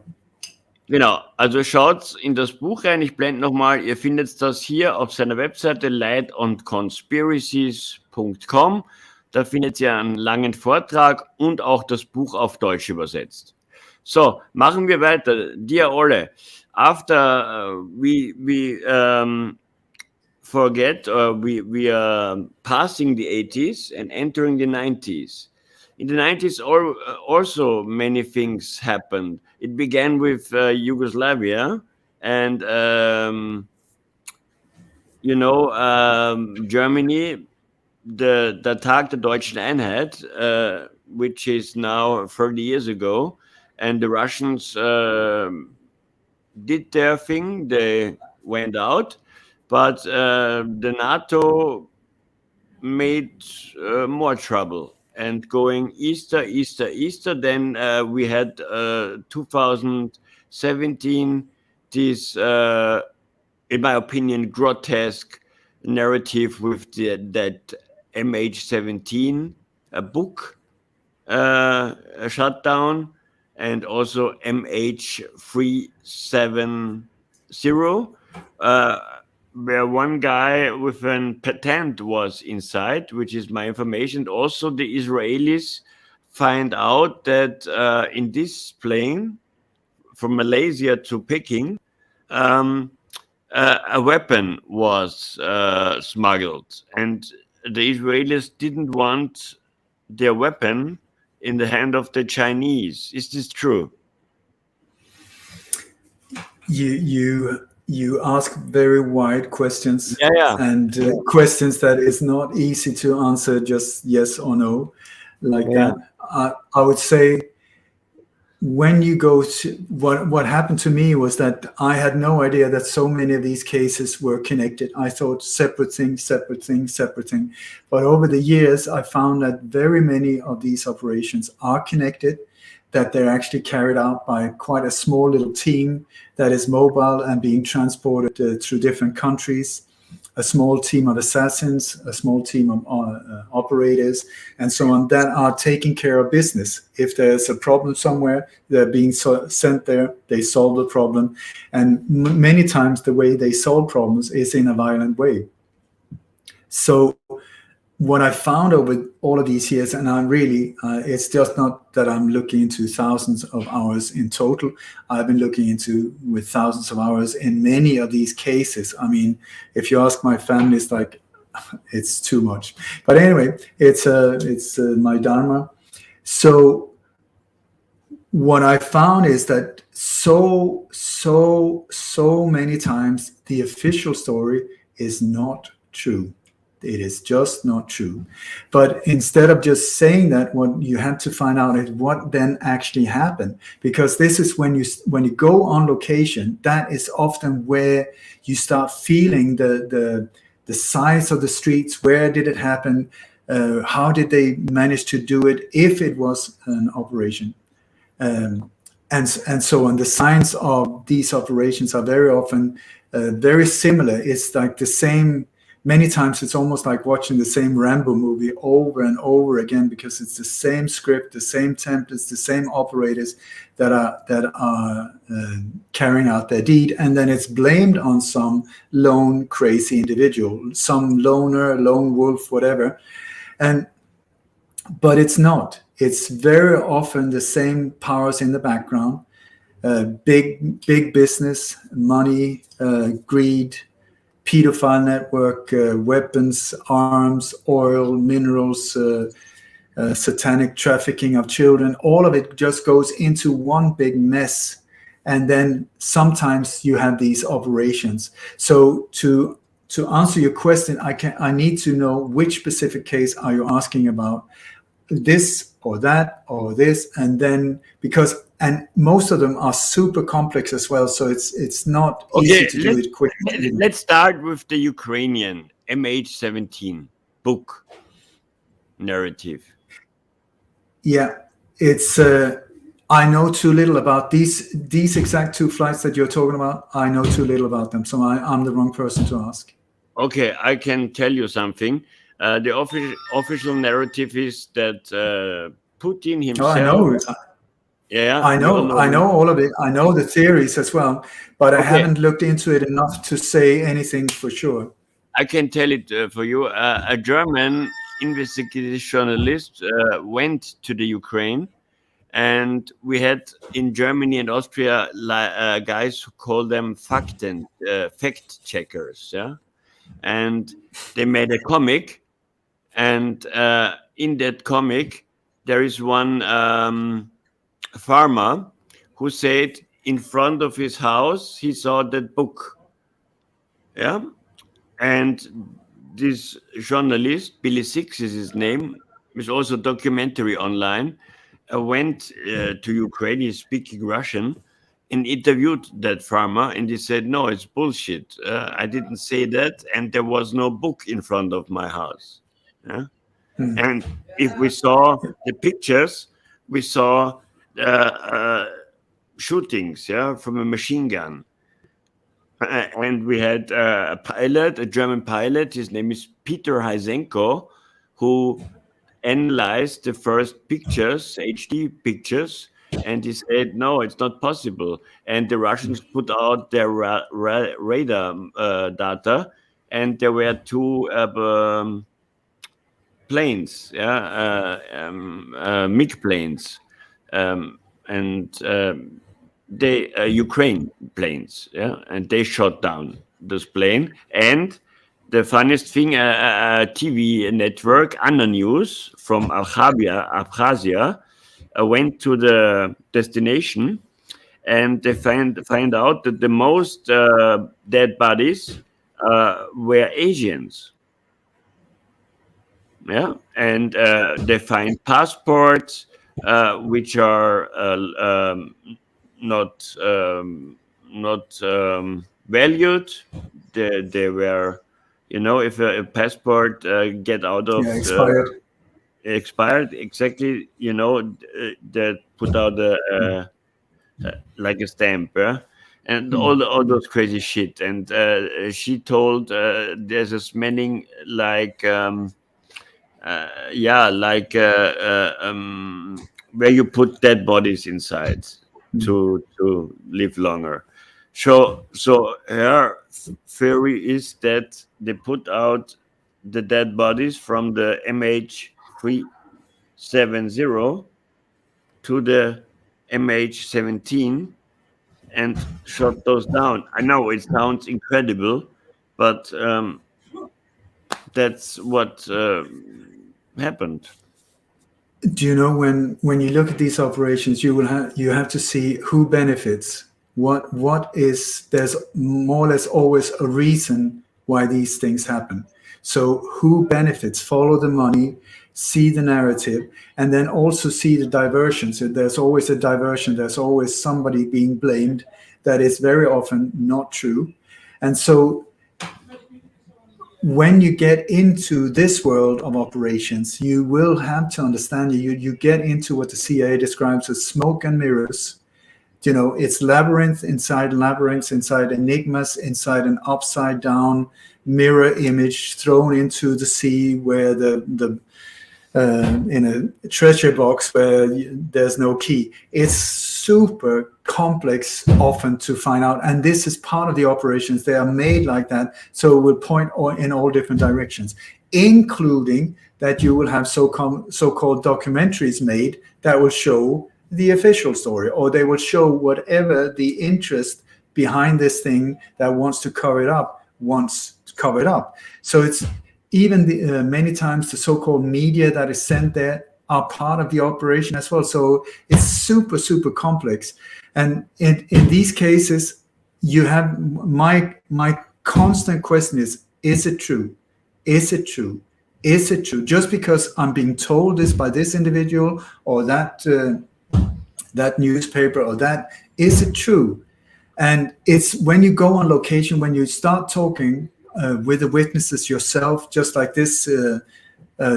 Genau, also schaut in das Buch rein, ich blende nochmal, ihr findet das hier auf seiner Webseite lightandconspiracies.com. Da findet ihr einen langen Vortrag und auch das Buch auf Deutsch übersetzt. So, machen wir weiter. Dear Ole, after we forget, we are passing the 80s and entering the 90s. In the 90s, also many things happened. It began with Yugoslavia and, Germany, the Tag der Deutschen Einheit, which is now 30 years ago, and the Russians did their thing. They went out, but the NATO made more trouble. And going Easter, then we had 2017, this, in my opinion, grotesque narrative with that MH17 book shutdown, and also MH370, where one guy with a patent was inside, which is my information. Also, the Israelis find out that in this plane from Malaysia to Peking, a weapon was smuggled, and the Israelis didn't want their weapon in the hand of the Chinese. Is this true? you ask very wide questions, Yeah. and questions that is not easy to answer just yes or no, like that. I would say, when you go to what happened to me was that I had no idea that so many of these cases were connected. I thought separate thing. But over the years, I found that very many of these operations are connected, that they're actually carried out by quite a small little team that is mobile and being transported through different countries, a small team of assassins, a small team of operators, and so on, that are taking care of business. If there's a problem somewhere, they're being sent there, they solve the problem. And many times the way they solve problems is in a violent way. So what I found over all of these years, and I'm really, it's just not that I'm looking into thousands of hours in total. I've been looking into with thousands of hours in many of these cases. I mean, if you ask my family, it's like, it's too much. But anyway, it's my dharma. So what I found is that so many times the official story is not true. It is just not true. But instead of just saying that, what you have to find out is what then actually happened. Because this is when you go on location, that is often where you start feeling the size of the streets. Where did it happen? How did they manage to do it, if it was an operation? And so on. The signs of these operations are very often very similar. It's like the same. Many times it's almost like watching the same Rambo movie over and over again, because it's the same script, the same templates, the same operators that are carrying out their deed, and then it's blamed on some lone crazy individual, some loner, lone wolf, whatever. But it's not. It's very often the same powers in the background: big business, money, greed, pedophile network, weapons, arms, oil, minerals, satanic trafficking of children. All of it just goes into one big mess. And then sometimes you have these operations. So to answer your question, I need to know which specific case are you asking about, this or that or this, and then and most of them are super complex as well, so it's not easy to do it quickly. Let's start with the Ukrainian MH17 book narrative. Yeah, it's I know too little about these exact two flights that you're talking about. I know too little about them, so I'm the wrong person to ask. Okay, I can tell you something. The official narrative is that Putin himself. Oh, I know. Yeah, I know all of it. I know the theories as well, but I haven't looked into it enough to say anything for sure. I can tell it for you. A German investigative journalist went to the Ukraine, and we had in Germany and Austria guys who call them fact checkers. Yeah, and they made a comic, and in that comic there is one farmer who said in front of his house he saw that book. Yeah, and this journalist, Billy Six is his name, is also a documentary online, went to Ukraine, he's speaking Russian, and interviewed that farmer, and he said, no, it's bullshit. I didn't say that, and there was no book in front of my house. Yeah? And if we saw the pictures, we saw shootings, from a machine gun. And we had a pilot, a German pilot, his name is Peter Heisenko, who analyzed the first pictures, HD pictures, and he said, no, it's not possible. And the Russians put out their radar data, and there were two planes, MiG planes, and they Ukraine planes, and they shot down this plane. And the funniest thing, a TV network, Anna News from Abkhazia, went to the destination, and they find out that the most dead bodies were Asians. Yeah, and they find passports which are not valued. They were, if a passport get out of expired, exactly, that put out like a stamp, yeah? And all those crazy shit. And she told there's a smelling like where you put dead bodies inside to live longer. So her theory is that they put out the dead bodies from the MH370 to the MH17 and shot those down. I know it sounds incredible, but that's what happened. Do you know, when you look at these operations, you have to see who benefits. What is, there's more or less always a reason why these things happen. So who benefits? Follow the money, see the narrative, and then also see the diversion. So there's always a diversion. There's always somebody being blamed. That is very often not true. And so when you get into this world of operations, you will have to understand, you get into what the CIA describes as smoke and mirrors. It's labyrinths inside enigmas, inside an upside down mirror image thrown into the sea, where the in a treasure box where there's no key. It's super complex often to find out, and this is part of the operations. They are made like that, so it will point in all different directions, including that you will have so-called documentaries made that will show the official story, or they will show whatever the interest behind this thing that wants to cover it up wants to cover it up. So it's even many times the so-called media that is sent there are part of the operation as well. So it's super, super complex. And in these cases, you have my constant question is it true? Is it true? Is it true? Just because I'm being told this by this individual or that newspaper or that, is it true? And it's when you go on location, when you start talking with the witnesses yourself, just like this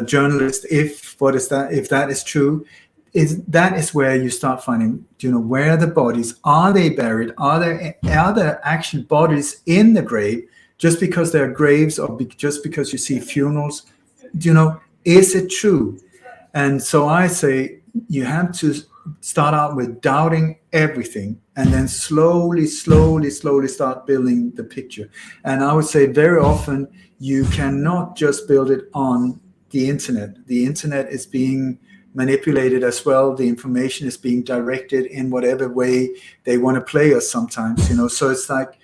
journalist, if that is true, that is where you start finding, where are the bodies? Are they buried? Are there actually bodies in the grave? Just because there are graves, or just because you see funerals, is it true? And so I say you have to start out with doubting everything, and then slowly start building the picture. And I would say very often you cannot just build it on the internet. The internet is being manipulated as well. The information is being directed in whatever way they want to play us sometimes, so it's like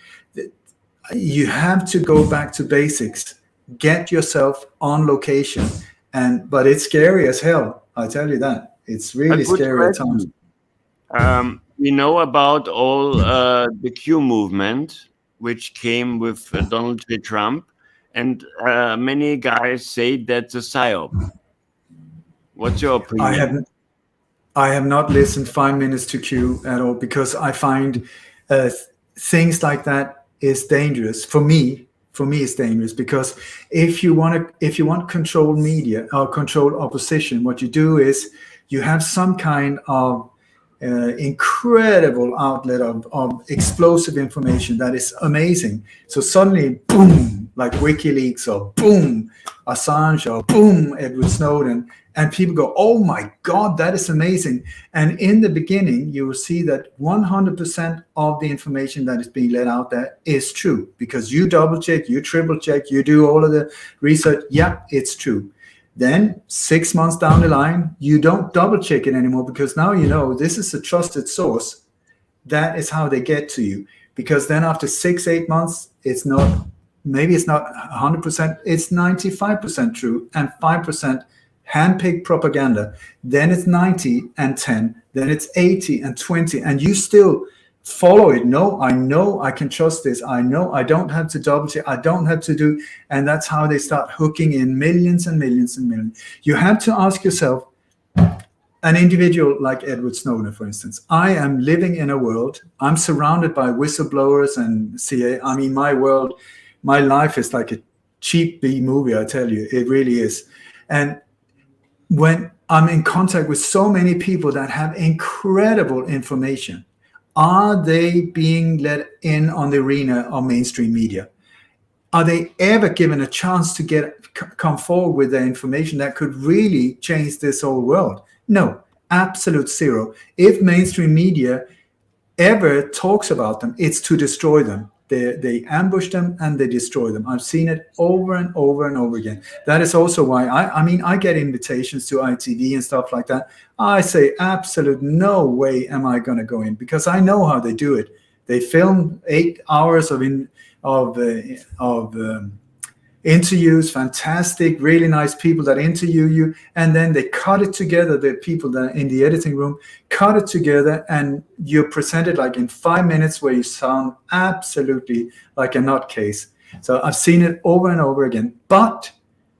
you have to go back to basics, get yourself on location, but it's scary as hell, I tell you that. It's really scary at times. We know about all the Q movement, which came with Donald J. Trump, and many guys say that's a psyop. What's your opinion? I have not listened 5 minutes to Q at all, because I find things like that is dangerous. For me, it's dangerous, because if you want controlled media or controlled opposition, what you do is you have some kind of incredible outlet of explosive information that is amazing. So suddenly, boom, like WikiLeaks, or boom, Assange, or boom, Edward Snowden, and people go, oh my God, that is amazing. And in the beginning, you will see that 100% of the information that is being let out there is true, because you double check, you triple check, you do all of the research. Yeah, it's true. Then 6 months down the line, you don't double check it anymore, because now this is a trusted source. That is how they get to you. Because then after 6-8 months, it's not 100%, it's 95% true, and 5% handpicked propaganda. Then it's 90 and 10, then it's 80 and 20, and you still follow it. No, I know I can trust this. I know I don't have to double check. I don't have to do. And that's how they start hooking in millions and millions and millions. You have to ask yourself, an individual like Edward Snowden, for instance, I am living in a world, I'm surrounded by whistleblowers and CIA. I mean, my world, my life is like a cheap B movie, I tell you, it really is. And when I'm in contact with so many people that have incredible information, are they being let in on the arena of mainstream media? Are they ever given a chance to come forward with their information that could really change this whole world? No, absolute zero. If mainstream media ever talks about them, it's to destroy them. They ambush them and they destroy them. I've seen it over and over and over again. That is also why I get invitations to ITV and stuff like that. I say absolute no way am I going to go in, because I know how they do it. They film 8 hours of interviews, fantastic, really nice people that interview you, and then they cut it together, the people that in the editing room cut it together, and you're presented like in 5 minutes where you sound absolutely like a nutcase. So I've seen it over and over again. But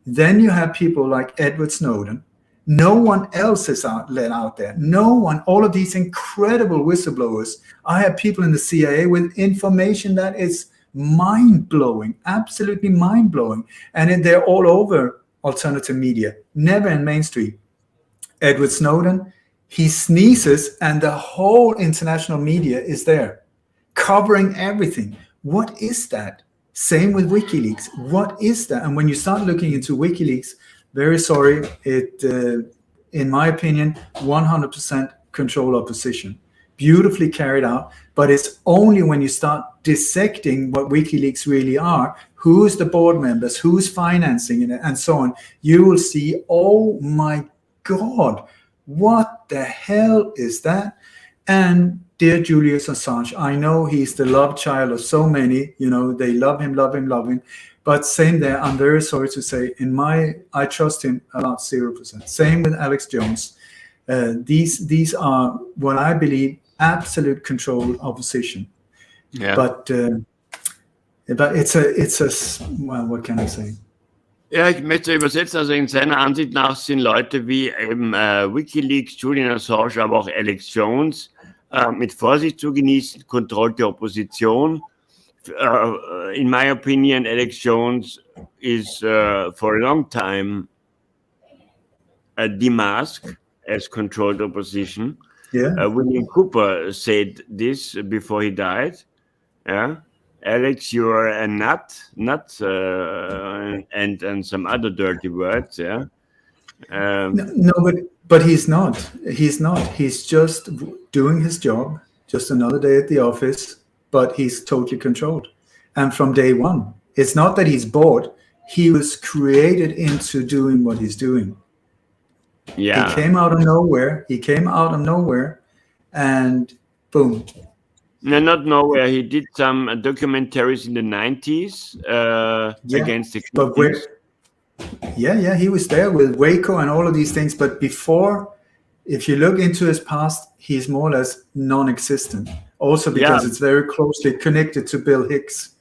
then you have people like Edward Snowden. No one else is let out there. No one, all of these incredible whistleblowers. I have people in the CIA with information that is mind-blowing, absolutely mind-blowing. And they're all over alternative media, never in mainstream. Edward Snowden, he sneezes and the whole international media is there, covering everything. What is that? Same with WikiLeaks. What is that? And when you start looking into WikiLeaks, very sorry, it, in my opinion, 100% control opposition. Beautifully carried out, but it's only when you start dissecting what WikiLeaks really are, who's the board members, who's financing it, and so on, you will see, oh my God, what the hell is that? And dear Julius Assange, I know he's the love child of so many, they love him, but same there, I'm very sorry to say, I trust him about 0%. Same with Alex Jones. These are what I believe absolute control opposition. Yeah. But it's a well, what can I say? Ja, ich möchte übersetzen. Also in seiner Ansicht nach sind Leute wie eben WikiLeaks, Julian Assange, aber auch Alex Jones mit Vorsicht zu genießen, kontrollte Opposition. In my opinion, Alex Jones is for a long time demasked as controlled opposition. Yeah. William Cooper said this before he died. Yeah, Alex, you are a nut, and some other dirty words. Yeah. No, but he's not. He's not. He's just doing his job. Just another day at the office, but he's totally controlled. And from day one, it's not that he's bored. He was created into doing what he's doing. Yeah. He came out of nowhere, and boom. No, not nowhere. He did some documentaries in the 90s against the Clintons. Yeah, he was there with Waco and all of these things. But before, if you look into his past, he's more or less non-existent. Also because it's very closely connected to Bill Hicks.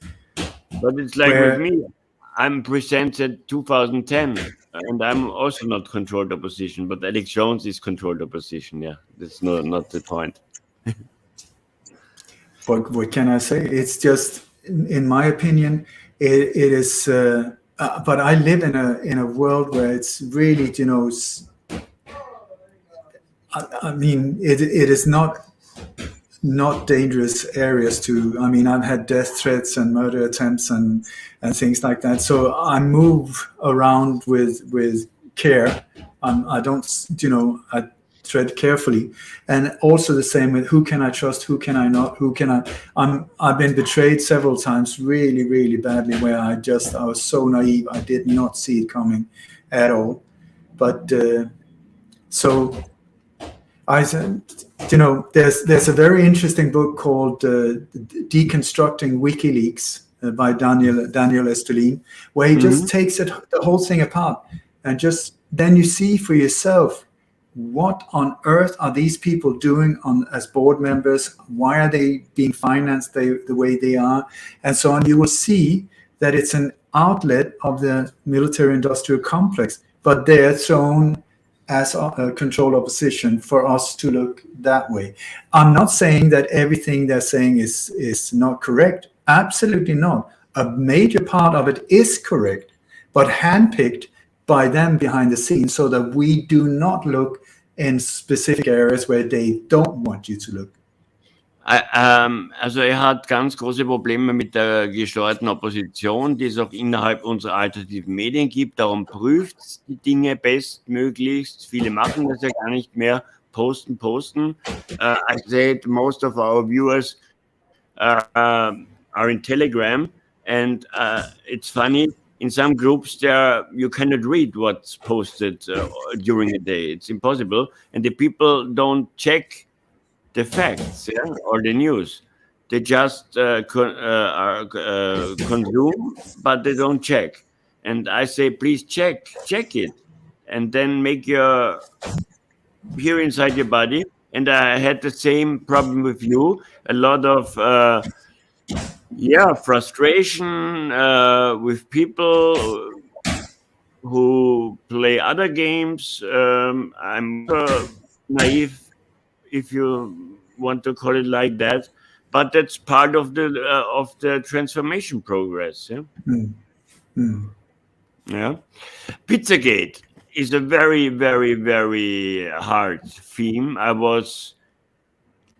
But it's like with me, I'm presented 2010, and I'm also not controlled opposition, but Alex Jones is controlled opposition. Yeah, that's not the point. What can I say? It's just, in my opinion, it is. But I live in a world where it's really, I mean, it is not dangerous areas to. I mean, I've had death threats and murder attempts and things like that. So I move around with care. I don't, I tread carefully. And also the same with who can I trust, who can I not, I've been betrayed several times really, really badly, where I was so naive. I did not see it coming at all. But so I said, there's a very interesting book called Deconstructing WikiLeaks by Daniel Estulin, where he just takes the whole thing apart, and then you see for yourself what on earth are these people doing as board members? Why are they being financed the way they are? And so on. You will see that it's an outlet of the military-industrial complex, but they're thrown as a controlled opposition for us to look that way. I'm not saying that everything they're saying is not correct. Absolutely not. A major part of it is correct, but handpicked by them behind the scenes so that we do not look in specific areas where they don't want you to look. Also hat ganz große Probleme mit der gesteuerten Opposition, die es auch innerhalb unserer alternativen Medien gibt. Darum prüft die Dinge bestmöglichst. Viele machen das ja gar nicht mehr. Posten. I said most of our viewers are in Telegram, and it's funny. In some groups, you cannot read what's posted during the day. It's impossible, and the people don't check the facts, or the news. They just consume, but they don't check. And I say, please check it, and then make your here inside your body. And I had the same problem with you. A lot of frustration with people who play other games. I'm naive, if you want to call it like that, but that's part of the transformation progress. Yeah. Pizzagate is a very, very, very hard theme. I was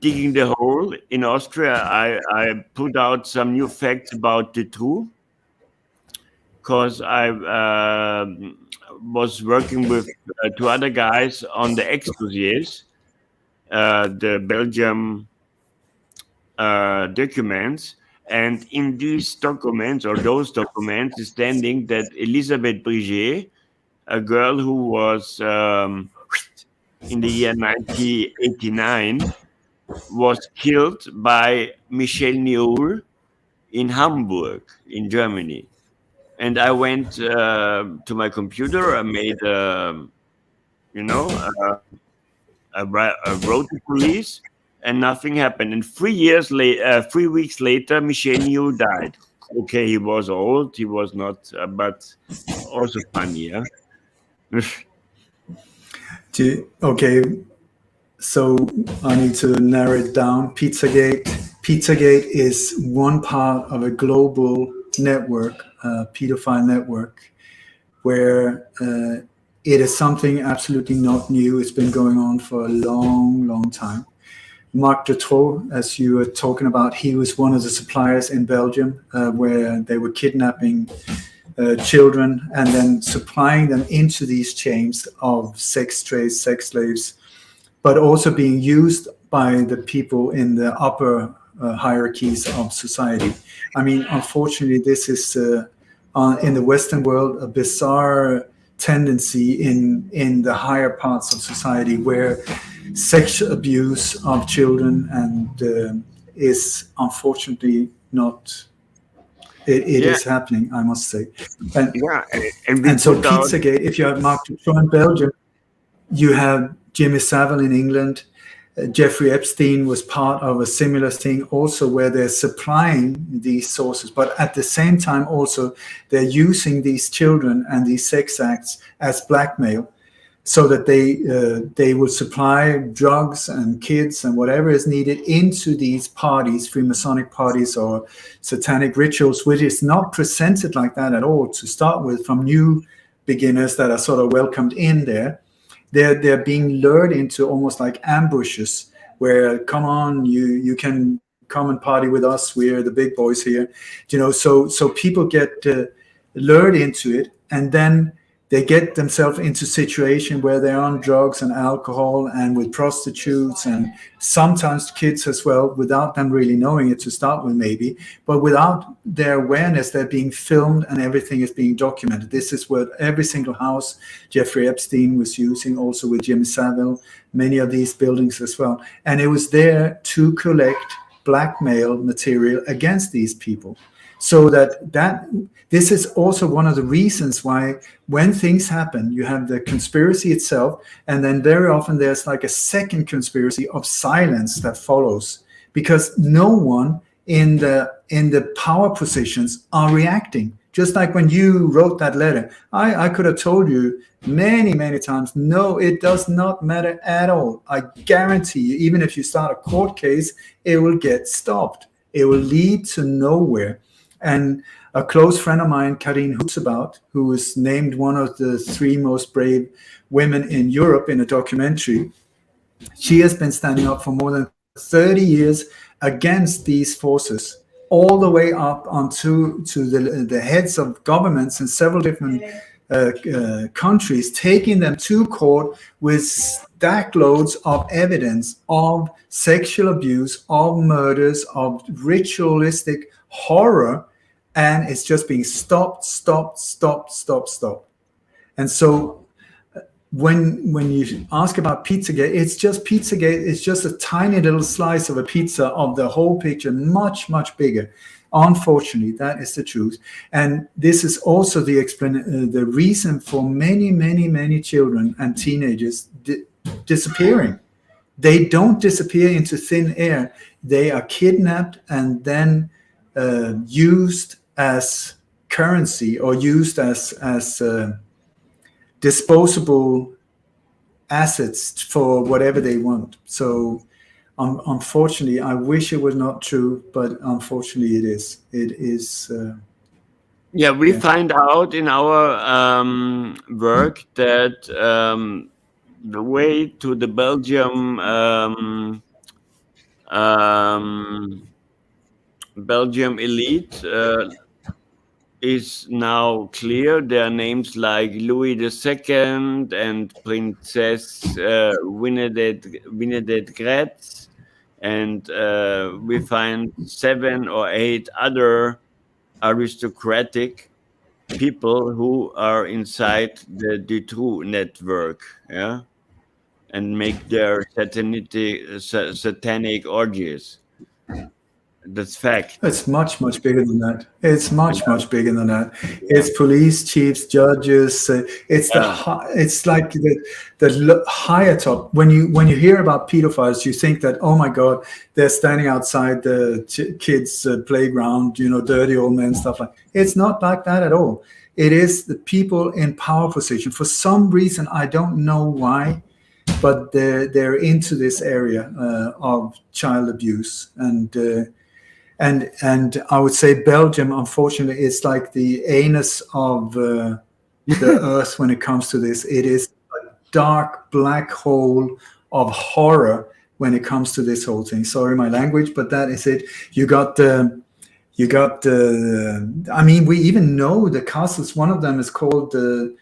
digging the hole in Austria. I put out some new facts about the two, because I was working with two other guys on the exposés, the Belgium documents, and in these documents, or those documents, is standing that Elisabeth Briget, a girl who was in the year 1989, was killed by Michel Niul in Hamburg, in Germany. And I went to my computer. I made, I wrote to police, and nothing happened. And 3 weeks later, Michel Niul died. Okay, he was old. He was not, but also funny, yeah. Okay, so I need to narrow it down. Pizzagate is one part of a global network, pedophile network, where it is something absolutely not new. It's been going on for a long, long time. Marc Dutroux, as you were talking about, he was one of the suppliers in Belgium where they were kidnapping children and then supplying them into these chains of sex trades, sex slaves, but also being used by the people in the upper hierarchies of society. I mean, unfortunately, this is in the Western world a bizarre tendency in the higher parts of society where sexual abuse of children and is unfortunately not. It is happening, I must say. And so Pizzagate, if you have Marc Dutroux in Belgium, you have Jimmy Savile in England. Jeffrey Epstein was part of a similar thing also, where they're supplying these sources, but at the same time also they're using these children and these sex acts as blackmail, so that they will supply drugs and kids and whatever is needed into these parties, Freemasonic parties or satanic rituals, which is not presented like that at all to start with from new beginners that are sort of welcomed in there. They're being lured into almost like ambushes where, come on, you can come and party with us. We're the big boys here, So people get lured into it, and then they get themselves into a situation where they're on drugs and alcohol and with prostitutes and sometimes kids as well, without them really knowing it to start with maybe, but without their awareness, they're being filmed and everything is being documented. This is what every single house Jeffrey Epstein was using, also with Jimmy Savile, many of these buildings as well. And it was there to collect blackmail material against these people. So this is also one of the reasons why when things happen, you have the conspiracy itself, and then very often there's like a second conspiracy of silence that follows, because no one in the power positions are reacting. Just like when you wrote that letter, I could have told you many, many times, no, it does not matter at all. I guarantee you, even if you start a court case, it will get stopped. It will lead to nowhere. And a close friend of mine, Karin Hutzebaut, who was named one of the 3 most brave women in Europe in a documentary, she has been standing up for more than 30 years against these forces, all the way up onto the heads of governments in several different countries, taking them to court with stack loads of evidence of sexual abuse, of murders, of ritualistic horror, and it's just being stopped. And so when you ask about Pizzagate, it's just Pizzagate. It's just a tiny little slice of a pizza of the whole picture, much, much bigger. Unfortunately, that is the truth. And this is also the reason for many, many, many children and teenagers disappearing. They don't disappear into thin air. They are kidnapped and then used as currency or used as disposable assets for whatever they want. So unfortunately, I wish it was not true, but unfortunately it is. It is. We find out in our work that the way to the Belgium elite is now clear. There are names like Louis II and Princess Winnedet Gretz, and we find 7 or 8 other aristocratic people who are inside the Dutroux network, and make their satanic orgies. That's fact. It's much, much bigger than that. It's much, much bigger than that. It's police chiefs, judges. It's like the higher top. When you hear about pedophiles, you think that, oh my God, they're standing outside the kids' playground, dirty old men, stuff like. It's not like that at all. It is the people in power position. For some reason, I don't know why, but they're into this area of child abuse. And I would say Belgium, unfortunately, is like the anus of the earth when it comes to this. It is a dark black hole of horror when it comes to this whole thing. Sorry, my language, but that is it. You got I mean, we even know the castles. One of them is called the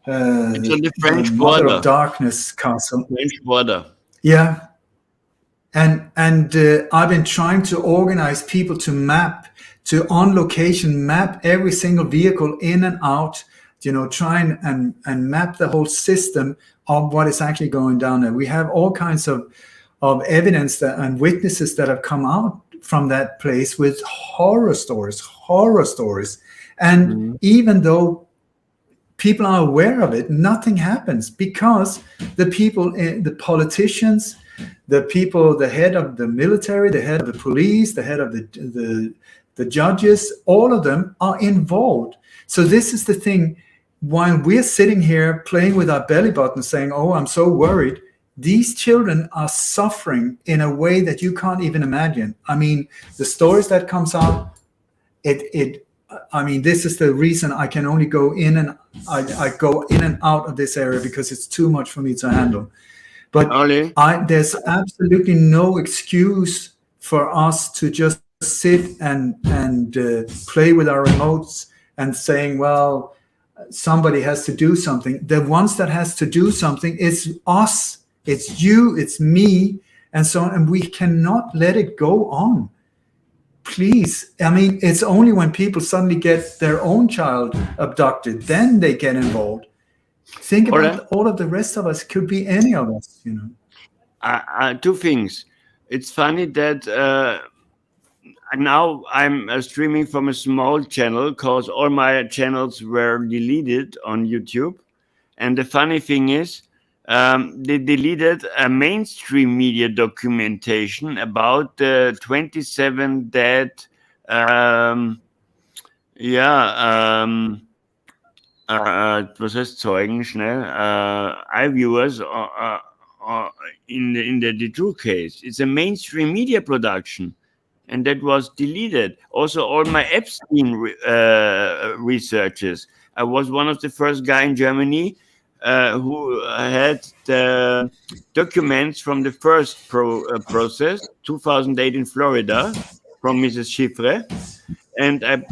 French Mother border. of Darkness Castle. French border. Yeah. And I've been trying to organize people to on location map every single vehicle in and out, try and map the whole system of what is actually going down there. We have all kinds of evidence and witnesses that have come out from that place with horror stories. And even though people are aware of it, nothing happens because the people, the politicians, the people, the head of the military, the head of the police, the head of the judges, all of them are involved. So this is the thing. While we're sitting here playing with our belly button saying, oh, I'm so worried, these children are suffering in a way that you can't even imagine. I mean, the stories that comes out, I mean, this is the reason I can only go in and I go in and out of this area because it's too much for me to handle. But there's absolutely no excuse for us to just sit and play with our remotes and saying, well, somebody has to do something. The ones that has to do something is us, it's you, it's me, and so on. And we cannot let it go on. Please. I mean, it's only when people suddenly get their own child abducted, then they get involved. Think about all of the rest of us. Could be any of us, Two things. It's funny that now I'm streaming from a small channel because all my channels were deleted on YouTube. And the funny thing is, they deleted a mainstream media documentation about the 27 dead, was heißt Zeugen schnell, eye-viewers in the True case. It's a mainstream media production, and that was deleted. Also, all my Epstein researches. I was one of the first guy in Germany who had the documents from the first process, 2008 in Florida, from Mrs. Chiffre. And I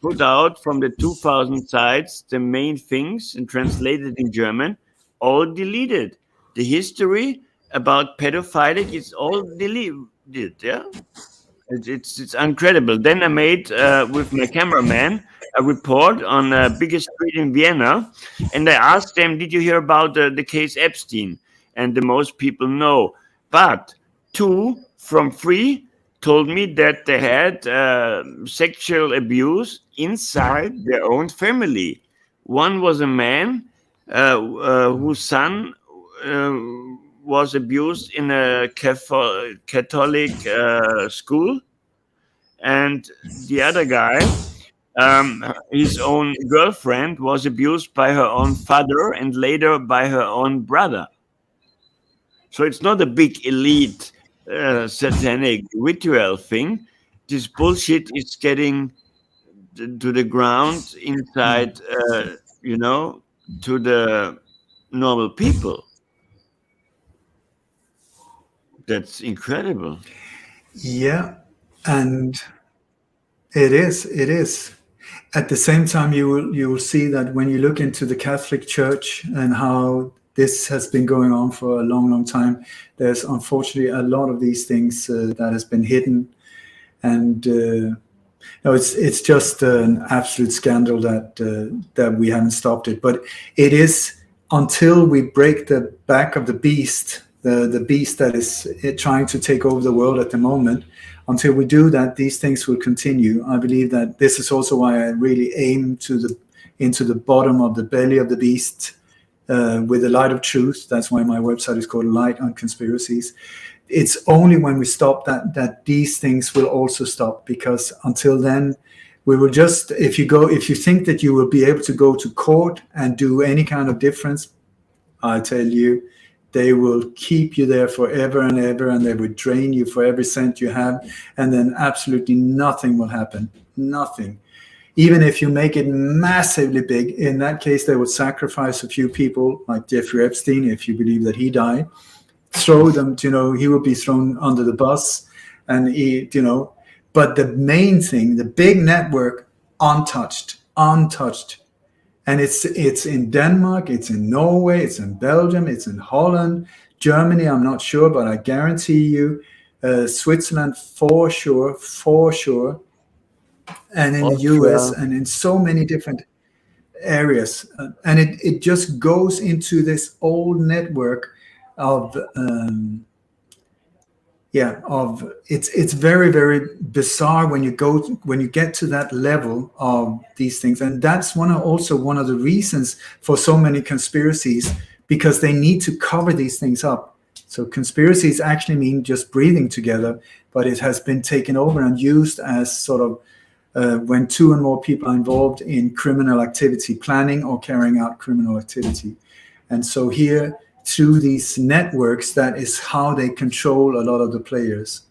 put out from the 2000 sites the main things and translated in German, all deleted. The history about pedophilic is all deleted, yeah? It's incredible. Then I made, with my cameraman, a report on the biggest street in Vienna, and I asked them, did you hear about the case Epstein? And the most people know. But 2 from 3 told me that they had sexual abuse inside their own family. One was a man whose son was abused in a Catholic school, and the other guy, his own girlfriend, was abused by her own father and later by her own brother. So it's not a big elite satanic ritual thing. This bullshit is getting to the ground inside, to the normal people. That's incredible. Yeah, and it is. At the same time, you will see that when you look into the Catholic Church and how this has been going on for a long time, there's unfortunately a lot of these things that has been hidden, and it's just an absolute scandal that we haven't stopped it. But it is until we break the back of the beast, the beast that is trying to take over the world at the moment. Until we do that, these things will continue. I believe that this is also why I really aim into the bottom of the belly of the beast with the light of truth. That's why my website is called Light on Conspiracies. It's only when we stop that these things will also stop, because until then, we will just, if you think that you will be able to go to court and do any kind of difference, I tell you, they will keep you there forever and ever, and they will drain you for every cent you have, and then absolutely nothing will happen. Nothing. Even if you make it massively big, in that case, they would sacrifice a few people, like Jeffrey Epstein, if you believe that he died, throw them, he will be thrown under the bus, and but the main thing, the big network, untouched. And it's in Denmark, it's in Norway, it's in Belgium, it's in Holland, Germany, I'm not sure, but I guarantee you, Switzerland for sure, and in the US and in so many different areas. And it just goes into this old network of it's very, very bizarre when you get to that level of these things. And that's one of the reasons for so many conspiracies, because they need to cover these things up. So conspiracies actually mean just breathing together, but it has been taken over and used as sort of when 2 or more people are involved in criminal activity, planning or carrying out criminal activity. And so here, through these networks, that is how they control a lot of the players.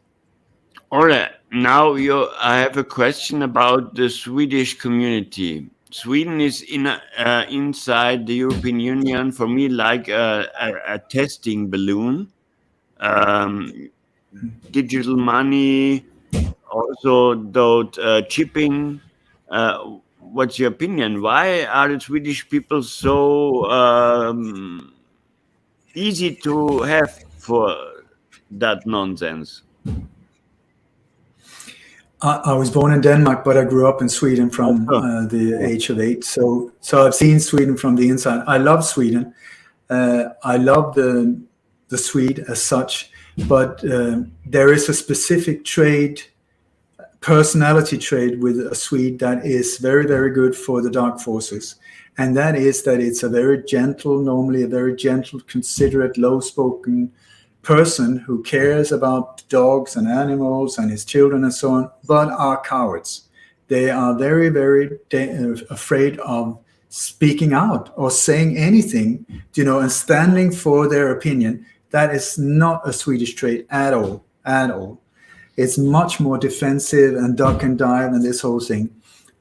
Ole, now I have a question about the Swedish community. Sweden is inside the European Union, for me, like a testing balloon. Digital money, also chipping. What's your opinion? Why are the Swedish people so easy to have for that nonsense? I was born in Denmark, but I grew up in Sweden from the age of 8. So I've seen Sweden from the inside. I love Sweden. I love the Swede as such, but there is a specific trade personality trait with a Swede that is very, very good for the dark forces. And that is that it's a very gentle, normally a very gentle, considerate, low-spoken person who cares about dogs and animals and his children and so on, but are cowards. They are very, very afraid of speaking out or saying anything, and standing for their opinion. That is not a Swedish trait at all, at all. It's much more defensive and duck and dive and this whole thing.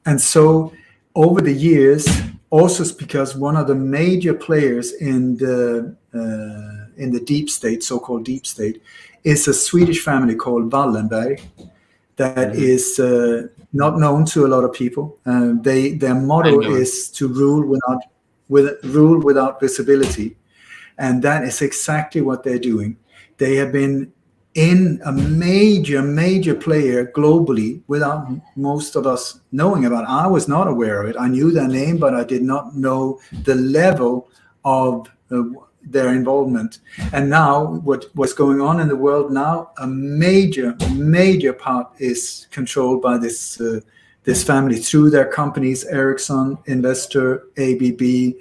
And so over the years, also because one of the major players in the deep state, so-called deep state, is a Swedish family called Wallenberg that is not known to a lot of people. Their motto is to rule without visibility. And that is exactly what they're doing. They have been in a major player globally without most of us knowing about. I was not aware of it. I knew their name, but I did not know the level of their involvement. And now what's going on in the world now, a major part is controlled by this family through their companies, Ericsson, Investor, ABB,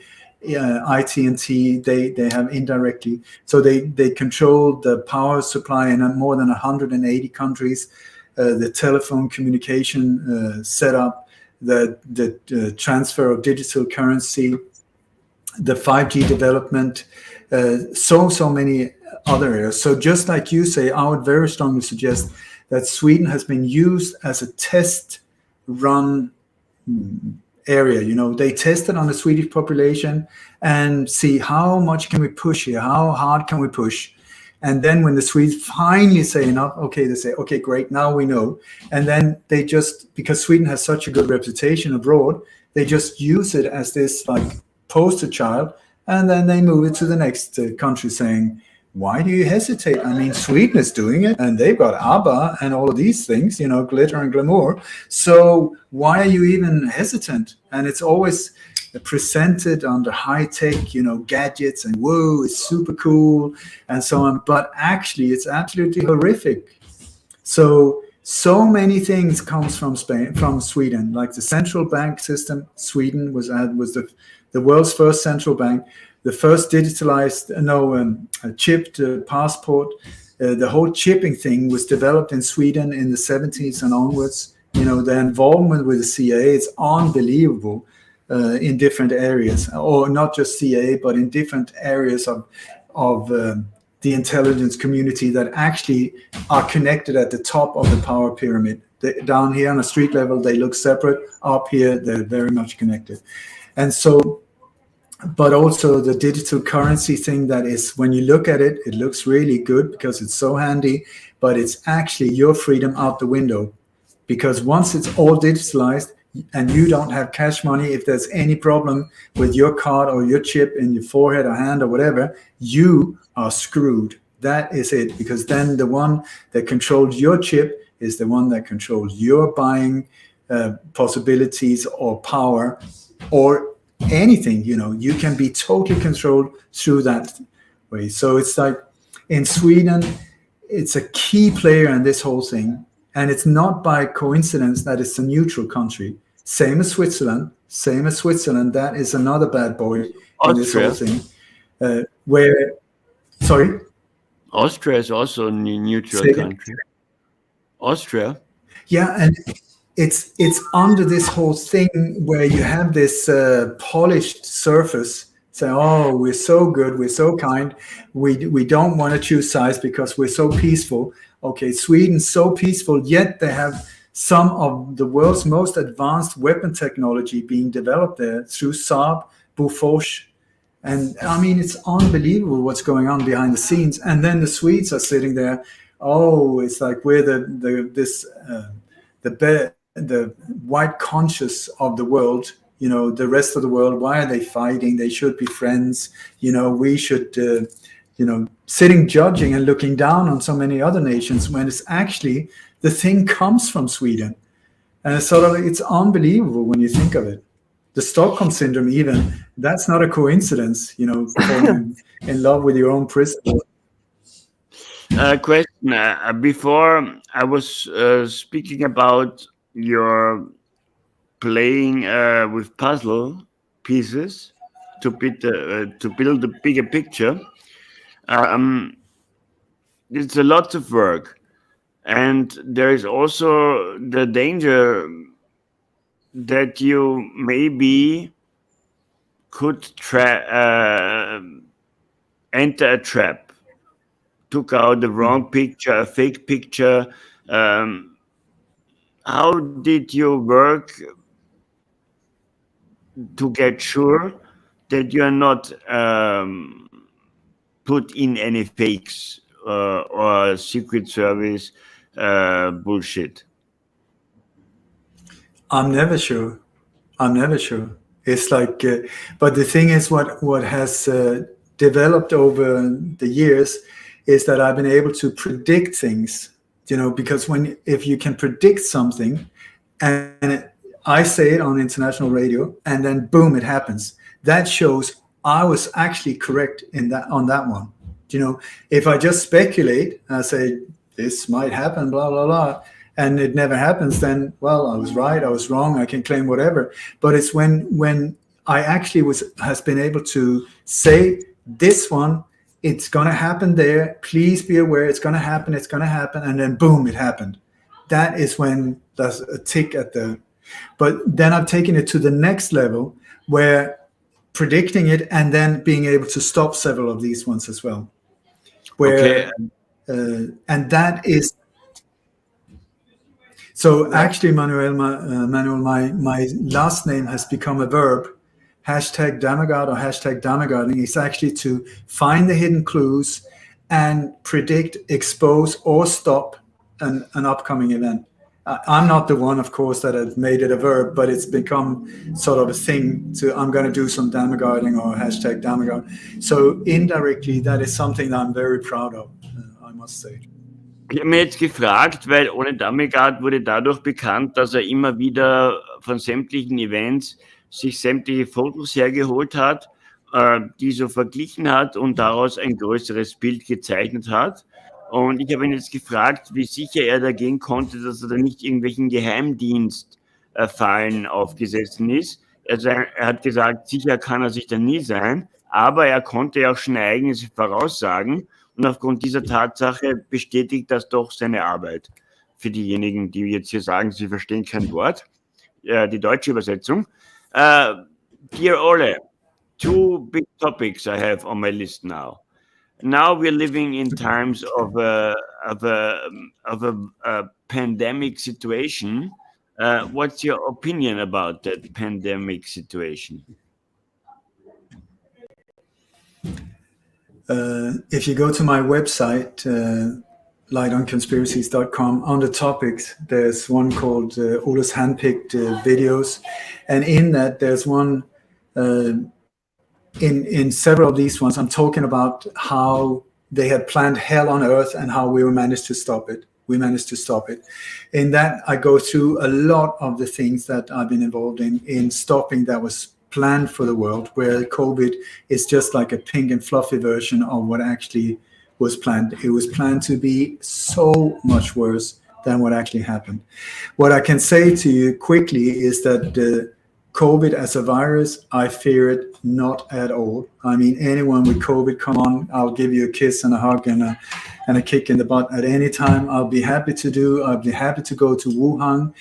IT&T, they have indirectly. So they control the power supply in more than 180 countries, the telephone communication setup, the transfer of digital currency, the 5G development, so many other areas. So just like you say, I would very strongly suggest that Sweden has been used as a test run area. They tested on the Swedish population and see how much can we push here, how hard can we push. And then when the Swedes finally say enough, okay, they say, okay, great, now we know. And then they just, because Sweden has such a good reputation abroad, they just use it as this like poster child, and then they move it to the next country saying, why do you hesitate? I mean, Sweden is doing it, and they've got ABBA and all of these things, glitter and glamour. So why are you even hesitant? And it's always presented under high-tech, gadgets, and whoa, it's super cool, and so on. But actually, it's absolutely horrific. So many things comes from Sweden, like the central bank system. Sweden was the world's first central bank. The first digitalized, chipped passport. The whole chipping thing was developed in Sweden in the 70s and onwards. The involvement with the CIA is unbelievable in different areas, or not just CIA, but in different areas of the intelligence community that actually are connected at the top of the power pyramid. Down here on a street level, they look separate. Up here, they're very much connected. And so, but also the digital currency thing, that is, when you look at it, it looks really good because it's so handy, but it's actually your freedom out the window. Because once it's all digitalized and you don't have cash money, if there's any problem with your card or your chip in your forehead or hand or whatever, you are screwed. That is it. Because then the one that controls your chip is the one that controls your buying possibilities or power or anything. You can be totally controlled through that way. So it's like in Sweden, it's a key player in this whole thing. And it's not by coincidence that it's a neutral country. Same as Switzerland. That is another bad boy in this whole thing. Sorry? Austria is also a neutral country. Austria? Yeah, and it's under this whole thing where you have this polished surface. Say, oh, we're so good, we're so kind. We don't want to choose sides because we're so peaceful. Okay, Sweden's so peaceful, yet they have some of the world's most advanced weapon technology being developed there through Saab, Bofors. And I mean, it's unbelievable what's going on behind the scenes. And then the Swedes are sitting there. Oh, it's like we're the white conscious of the world. The rest of the world. Why are they fighting? They should be friends. We should. Sitting judging and looking down on so many other nations when it's actually the thing comes from Sweden. And it's unbelievable when you think of it. The Stockholm syndrome, even, that's not a coincidence, falling in love with your own principle. Question. Before I was speaking about your playing with puzzle pieces to build a bigger picture. It's a lot of work, and there is also the danger that you maybe could enter a trap, took out the wrong picture, a fake picture. How did you work to get sure that you are not put in any fakes or Secret Service bullshit? I'm never sure. It's like, but the thing is, what has developed over the years is that I've been able to predict things. Because if you can predict something, and I say it on international radio, and then boom, it happens. That shows I was actually correct on that one. If I just speculate, I say this might happen, blah blah blah, and it never happens, then well, I was right, I was wrong, I can claim whatever. But it's when I actually has been able to say this one, it's going to happen there, please be aware, it's going to happen, and then boom, it happened. That is when there's a tick at the... But then I've taken it to the next level, where predicting it and then being able to stop several of these ones as well. Where, okay. And that is... So actually, Manuel, my last name has become a verb. #Dammegard or #Dammegarding is actually to find the hidden clues and predict, expose, or stop an upcoming event. I'm not the one, of course, that has made it a verb, but it's become sort of a thing I'm going to do some Dammegarding or #Dammegard. So indirectly, that is something that I'm very proud of, I must say. Ich habe mir jetzt gefragt, weil Ole Dammegard wurde dadurch bekannt, dass er immer wieder von sämtlichen Events sich sämtliche Fotos hergeholt hat, die so verglichen hat und daraus ein größeres Bild gezeichnet hat. Und ich habe ihn jetzt gefragt, wie sicher er dagegen konnte, dass er da nicht irgendwelchen Geheimdienstfallen aufgesessen ist. Also er hat gesagt, sicher kann er sich da nie sein, aber er konnte ja auch schon Ereignisse voraussagen. Und aufgrund dieser Tatsache bestätigt das doch seine Arbeit. Für diejenigen, die jetzt hier sagen, sie verstehen kein Wort, die deutsche Übersetzung. Dear Ole, two big topics I have on my list now. Now we're living in times of a pandemic situation. What's your opinion about that pandemic situation? If you go to my website, lightonconspiracies.com, on the topics, there's one called Ole's Handpicked Videos. And in that, there's one, in several of these ones, I'm talking about how they had planned hell on earth and how we managed to stop it. In that, I go through a lot of the things that I've been involved in stopping that was planned for the world, where COVID is just like a pink and fluffy version of what actually was planned. It was planned to be so much worse than what actually happened. What I can say to you quickly is that COVID as a virus, I fear it not at all. I mean, anyone with COVID, come on, I'll give you a kiss and a hug and a kick in the butt at any time. I'll be happy to go to Wuhan.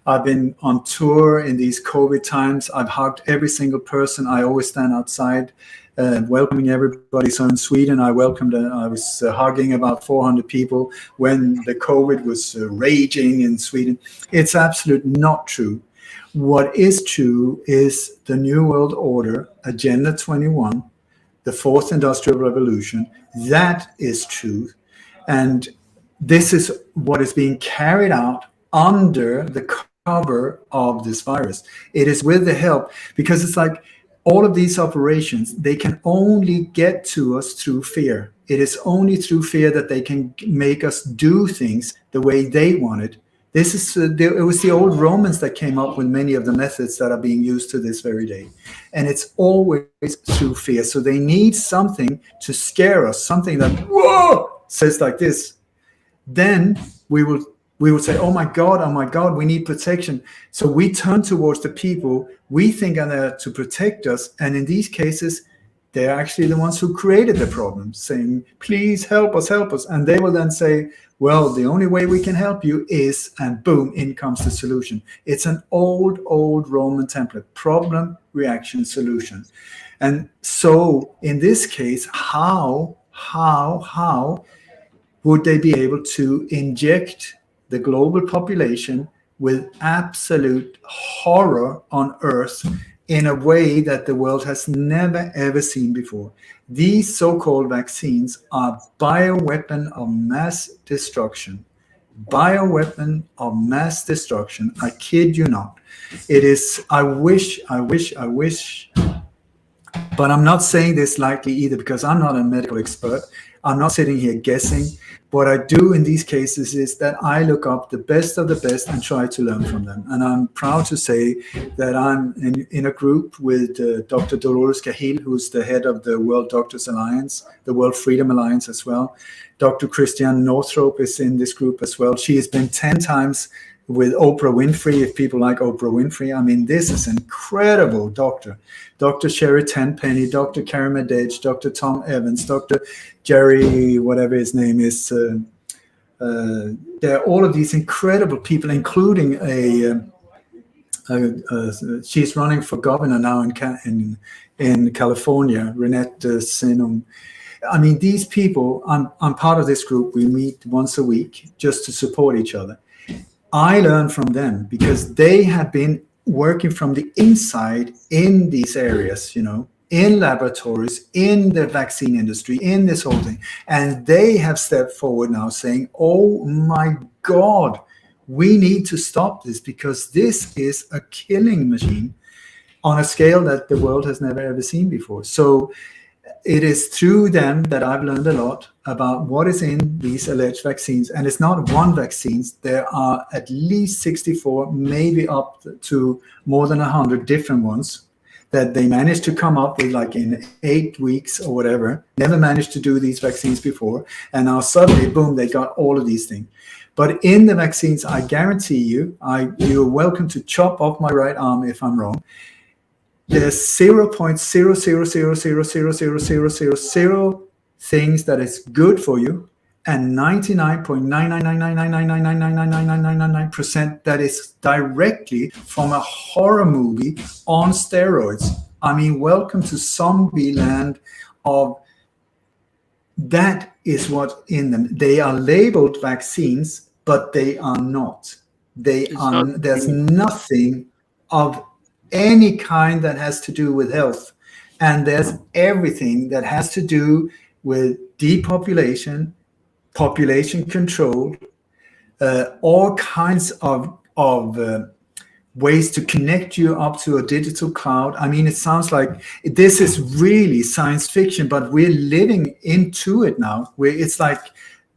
I've been on tour in these COVID times. I've hugged every single person. I always stand outside welcoming everybody. So in Sweden, I was hugging about 400 people when the COVID was raging in Sweden. It's absolutely not true. What is true is the New World Order, Agenda 21, the Fourth Industrial Revolution. That is true. And this is what is being carried out under the cover of this virus. It is with the help, because it's like all of these operations, they can only get to us through fear. It is only through fear that they can make us do things the way they want it. This is it was the old Romans that came up with many of the methods that are being used to this very day. And it's always through fear. So they need something to scare us, something that, whoa, says like this, then we will say, oh my God, we need protection. So we turn towards the people we think are there to protect us. And in these cases, they're actually the ones who created the problem, saying, please help us. And they will then say, well, the only way we can help you is, and boom, in comes the solution. It's an old Roman template, problem, reaction, solution. And so in this case, how would they be able to inject the global population with absolute horror on earth in a way that the world has never, ever seen before? These so-called vaccines are bioweapon of mass destruction. Bioweapon of mass destruction. I kid you not. It is, I wish, but I'm not saying this lightly either, because I'm not a medical expert. I'm not sitting here guessing. What I do in these cases is that I look up the best of the best and try to learn from them. And I'm proud to say that I'm in a group with Dr. Dolores Cahill, who's the head of the World Doctors Alliance, the World Freedom Alliance as well. Dr. Christiane Northrup is in this group as well. She has been 10 times with Oprah Winfrey, if people like Oprah Winfrey. I mean, this is incredible doctor. Dr. Sherry Tenpenny, Dr. Karen Medage, Dr. Tom Evans, Dr. Jerry, whatever his name is. There are all of these incredible people, including she's running for governor now in California, Renette Sinum. I mean, these people, I'm part of this group. We meet once a week just to support each other. I learn from them because they have been working from the inside in these areas, you know, in laboratories, in the vaccine industry, in this whole thing. And they have stepped forward now saying, oh my God, we need to stop this because this is a killing machine on a scale that the world has never ever seen before. So it is through them that I've learned a lot about what is in these alleged vaccines. And it's not one vaccine. There are at least 64, maybe up to more than 100 different ones that they managed to come up with, like in 8 weeks or whatever. Never managed to do these vaccines before. And now suddenly, boom, they got all of these things. But in the vaccines, I guarantee you, you're welcome to chop off my right arm if I'm wrong. There's 0.000000000 things that is good for you, and 99.99999999999% that is directly from a horror movie on steroids. I mean, welcome to zombie land of that is what in them. They are labeled vaccines, but they are not. There's nothing of any kind that has to do with health, and there's everything that has to do with depopulation, population control, all kinds of ways to connect you up to a digital cloud. I mean, it sounds like this is really science fiction, but we're living into it now. It's like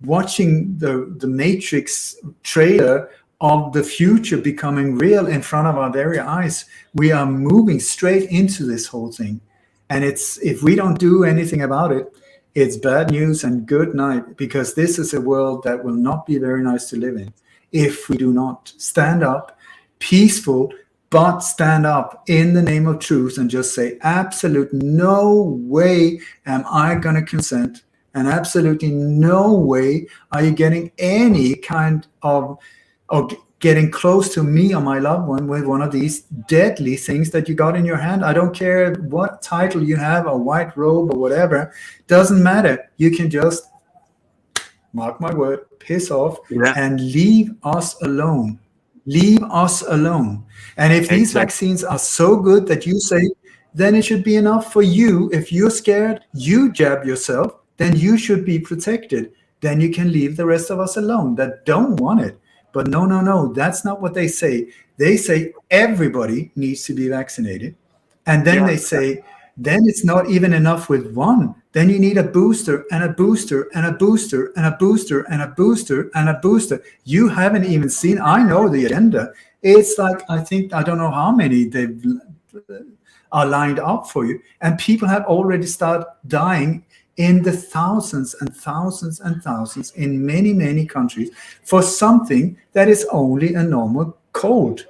watching the Matrix trailer of the future becoming real in front of our very eyes. We are moving straight into this whole thing. And if we don't do anything about it, it's bad news and good night, because this is a world that will not be very nice to live in if we do not stand up, peaceful, but stand up in the name of truth and just say, absolute no way am I going to consent, and absolutely no way are you getting any kind of getting close to me or my loved one with one of these deadly things that you got in your hand. I don't care what title you have, a white robe or whatever, doesn't matter. You can just, mark my word, piss off and leave us alone. Leave us alone. And if these vaccines are so good that you say, then it should be enough for you. If you're scared, you jab yourself, then you should be protected. Then you can leave the rest of us alone that don't want it. But no, that's not what they say. They say everybody needs to be vaccinated. And then they say, then it's not even enough with one. Then you need a booster and a booster and a booster and a booster and a booster and a booster. You haven't even seen, I know the agenda. It's like, I don't know how many are lined up for you. And people have already started dying in the thousands and thousands and thousands in many, many countries for something that is only a normal cold.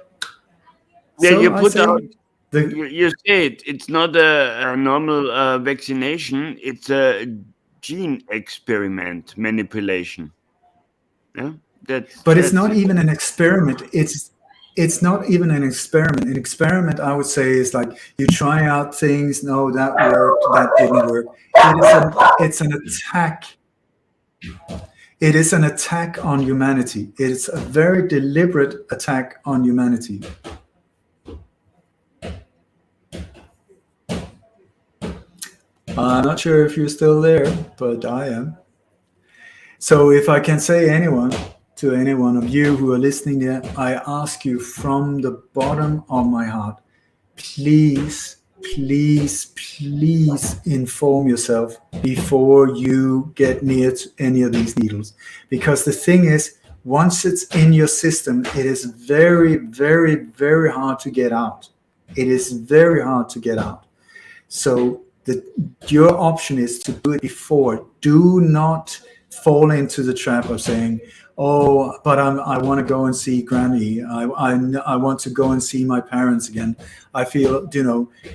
Yeah, so you put out, you said it's not a normal vaccination, it's a gene experiment manipulation. Yeah, but it's not even an experiment. It's not even an experiment. An experiment, I would say, is like you try out things. No, that worked. That didn't work. It's an attack. It is an attack on humanity. It's a very deliberate attack on humanity. I'm not sure if you're still there, but I am. So if I can say to any one of you who are listening here, I ask you from the bottom of my heart, please, please, please inform yourself before you get near to any of these needles. Because the thing is, once it's in your system, it is very, very, very hard to get out. It is very hard to get out. So your option is to do it before. Do not fall into the trap of saying, oh, but I want to go and see Granny. I want to go and see my parents again. I feel,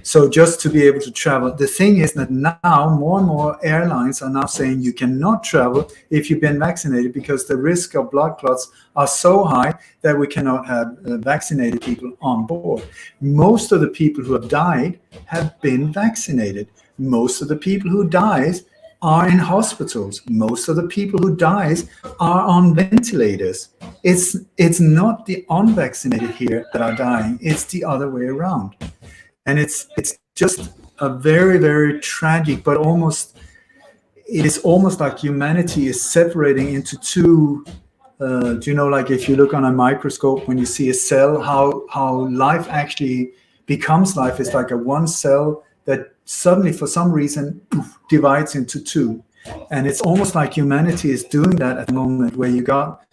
so just to be able to travel. The thing is that now more and more airlines are now saying you cannot travel if you've been vaccinated because the risk of blood clots are so high that we cannot have vaccinated people on board. Most of the people who have died have been vaccinated. Most of the people who dies are in hospitals. Most of the people who dies are on ventilators. It's not the unvaccinated here that are dying. It's the other way around. And it's just a very, very tragic, but it is almost like humanity is separating into two. Like if you look on a microscope, when you see a cell, how life actually becomes life is like a one cell that suddenly for some reason divides into two. And it's almost like humanity is doing that at the moment, where you got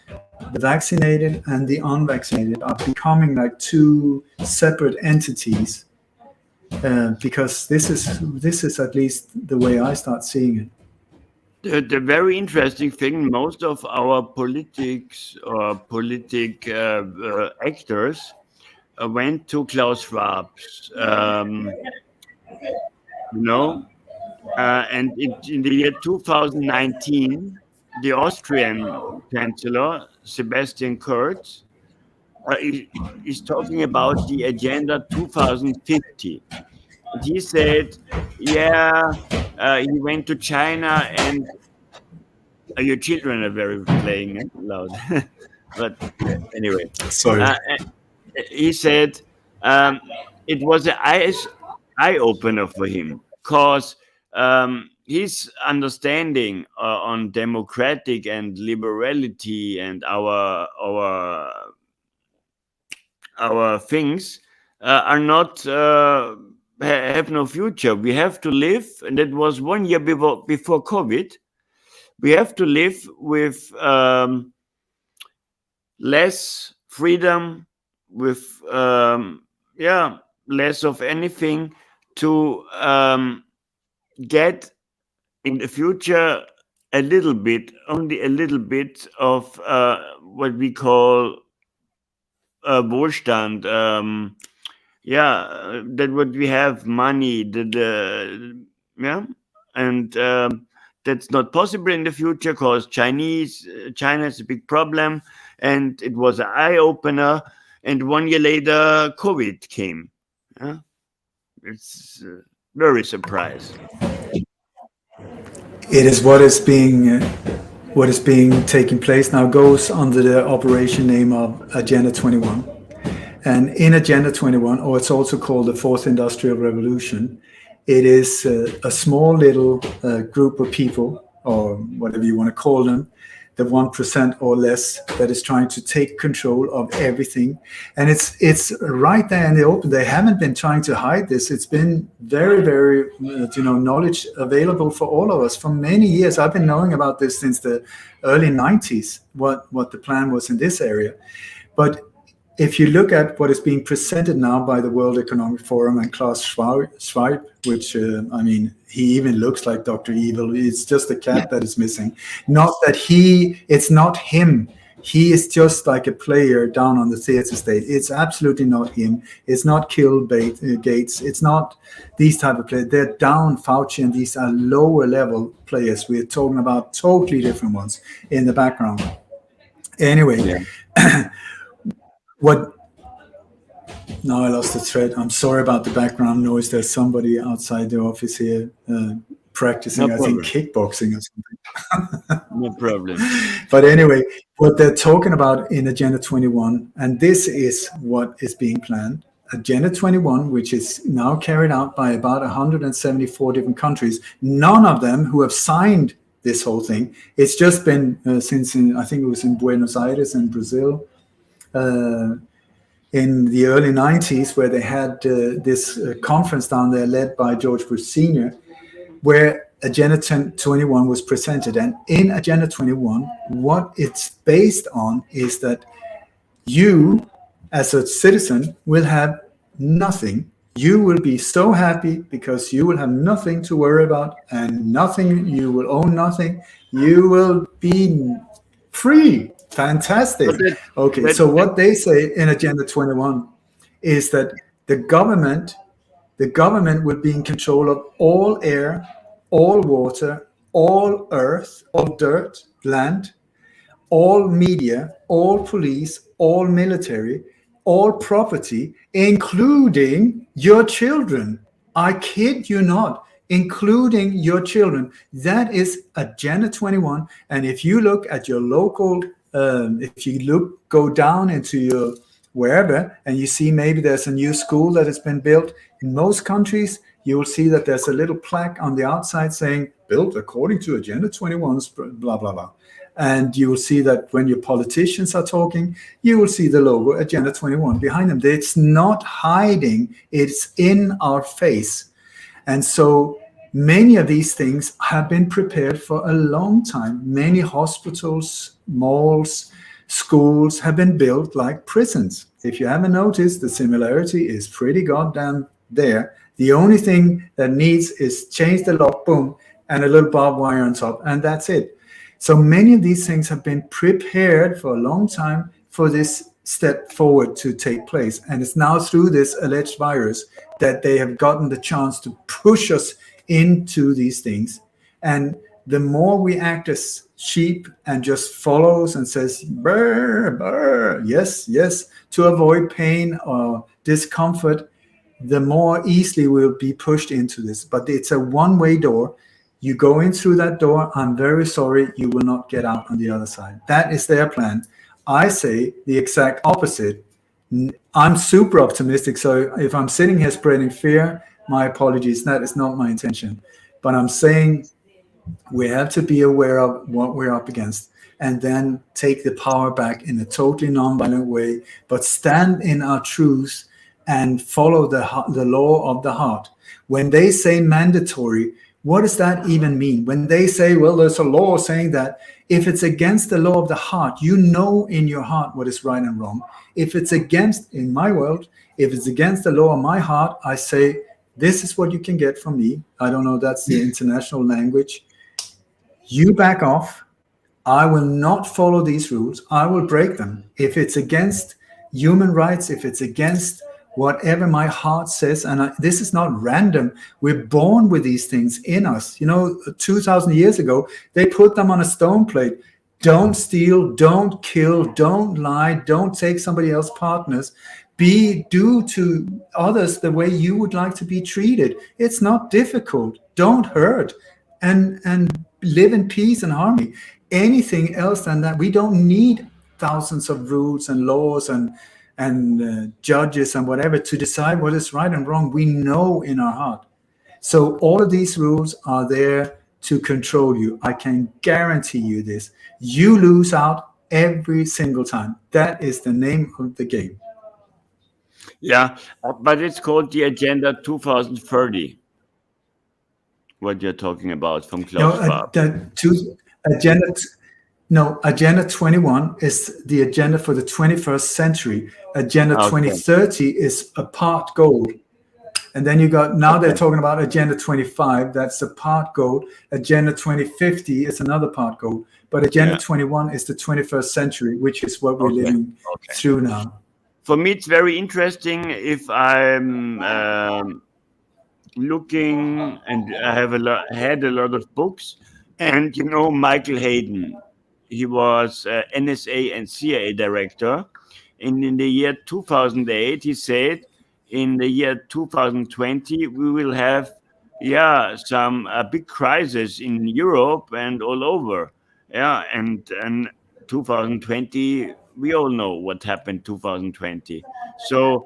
the vaccinated and the unvaccinated are becoming like two separate entities, because this is at least the way I start seeing it. The very interesting thing, most of our politics or actors went to Klaus Schwab's and in the year 2019, the Austrian Chancellor, Sebastian Kurz, is talking about the Agenda 2050. And he said, he went to China and your children are very playing loud. But anyway. Sorry. He said it was an eye-opener for him, because his understanding on democratic and liberality and our things are not have no future. We have to live, and that was 1 year before COVID. We have to live with less freedom, with less of anything, to get in the future only a little bit of what we call Wohlstand. That what we have, money, and that's not possible in the future because China is a big problem, and it was an eye-opener. And 1 year later, COVID came. It's very surprised. It is what is being taking place now goes under the operation name of Agenda 21. And in Agenda 21, or it's also called the Fourth Industrial Revolution, it is a small little group of people, or whatever you want to call them, the 1% or less, that is trying to take control of everything. And it's right there in the open. They haven't been trying to hide this. It's been very, very, knowledge available for all of us for many years. I've been knowing about this since the early 90s, what the plan was in this area. But if you look at what is being presented now by the World Economic Forum and Klaus Schwab, which, he even looks like Dr. Evil. It's just a cat that is missing. Not that it's not him. He is just like a player down on the theater stage. It's absolutely not him. It's not Gates. It's not these type of players. They're down Fauci, and these are lower level players. We're talking about totally different ones in the background. Anyway, now I lost the thread. I'm sorry about the background noise. There's somebody outside the office here practicing, I think, kickboxing or something. No problem. But anyway, what they're talking about in Agenda 21, and this is what is being planned. Agenda 21, which is now carried out by about 174 different countries, none of them who have signed this whole thing. It's just been since I think it was in Buenos Aires in Brazil, in the early 90s, where they had this conference down there led by George Bush Sr., where Agenda 21 was presented. And in Agenda 21, what it's based on is that you, as a citizen, will have nothing. You will be so happy because you will have nothing to worry about and nothing, you will own nothing. You will be free. Fantastic. Okay, so what they say in Agenda 21 is that the government will be in control of all air, all water, all earth, all dirt, land, all media, all police, all military, all property, including your children. I kid you not, including your children. That is Agenda 21. And if you look at your local, go down into your wherever, and you see maybe there's a new school that has been built. In most countries, you will see that there's a little plaque on the outside saying, built according to Agenda 21, blah, blah, blah. And you will see that when your politicians are talking, you will see the logo Agenda 21 behind them. It's not hiding, it's in our face. And so many of these things have been prepared for a long time. Many hospitals, malls, schools have been built like prisons. If you haven't noticed, the similarity is pretty goddamn there. The only thing that needs is change the lock, boom, and a little barbed wire on top, and that's it. So many of these things have been prepared for a long time for this step forward to take place. And it's now through this alleged virus that they have gotten the chance to push us into these things. And the more we act as sheep and just follows and says, brr, brr, yes, yes, to avoid pain or discomfort, the more easily we'll be pushed into this. But it's a one-way door. You go in through that door, I'm very sorry, you will not get out on the other side. That is their plan. I say the exact opposite. I'm super optimistic, so if I'm sitting here spreading fear, my apologies, that is not my intention. But I'm saying we have to be aware of what we're up against and then take the power back in a totally nonviolent way, but stand in our truths and follow the law of the heart. When they say mandatory, what does that even mean? When they say, well, there's a law saying that, if it's against the law of the heart, you know in your heart what is right and wrong. If it's against, in my world, if it's against the law of my heart, I say, this is what you can get from me. I don't know, that's the international language. You back off. I will not follow these rules. I will break them. If it's against human rights, if it's against whatever my heart says, and this is not random. We're born with these things in us. 2,000 years ago, they put them on a stone plate. Don't steal, don't kill, don't lie, don't take somebody else's partners. Do to others the way you would like to be treated. It's not difficult. Don't hurt, and live in peace and harmony. Anything else than that, we don't need thousands of rules and laws and judges and whatever to decide what is right and wrong. We know in our heart. So all of these rules are there to control you. I can guarantee you this. You lose out every single time. That is the name of the game. Yeah, but it's called the Agenda 2030. What you're talking about from Klaus Schwab. No, Agenda 21 is the agenda for the 21st century. Agenda 2030 is a part goal. And then you got, now they're talking about Agenda 25, that's a part goal. Agenda 2050 is another part goal. But Agenda 21 is the 21st century, which is what we're living through now. For me, it's very interesting if I'm looking, and I have had a lot of books. And you know, Michael Hayden, he was NSA and CIA director. And in the year 2008, he said, in the year 2020, we will have, some big crisis in Europe and all over. Yeah, and 2020, we all know what happened 2020. So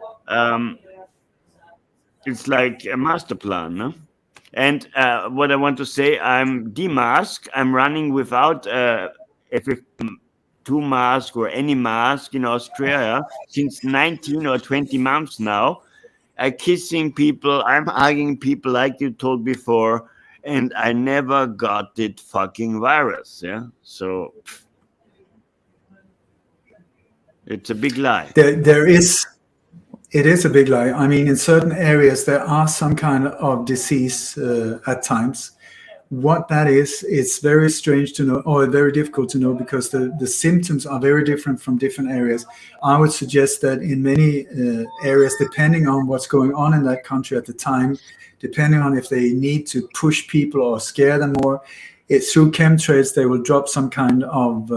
it's like a master plan, no? And what I want to say, I'm demasked. I'm running without FFP2 mask or any mask in Austria since 19 or 20 months now. I'm kissing people, I'm hugging people like you told before, and I never got that fucking virus. Yeah, so it's a big lie. It is a big lie. I mean, in certain areas, there are some kind of disease at times. What that is, it's very strange to know, or very difficult to know, because the symptoms are very different from different areas. I would suggest that in many areas, depending on what's going on in that country at the time, depending on if they need to push people or scare them more, through chemtrails, they will drop some kind of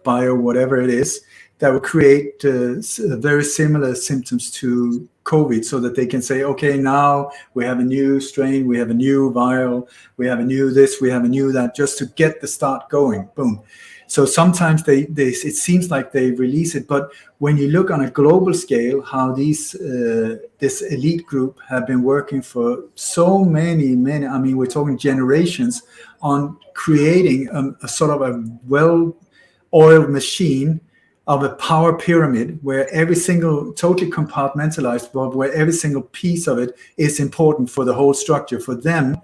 bio, whatever it is, that will create very similar symptoms to COVID, so that they can say, okay, now we have a new strain, we have a new viral, we have a new this, we have a new that, just to get the start going. Boom. So sometimes it seems like they release it, but when you look on a global scale, how this elite group have been working for so many, I mean, we're talking generations, on creating a sort of a well-oiled machine of a power pyramid, where every single, totally compartmentalized, but where every single piece of it is important for the whole structure. For them,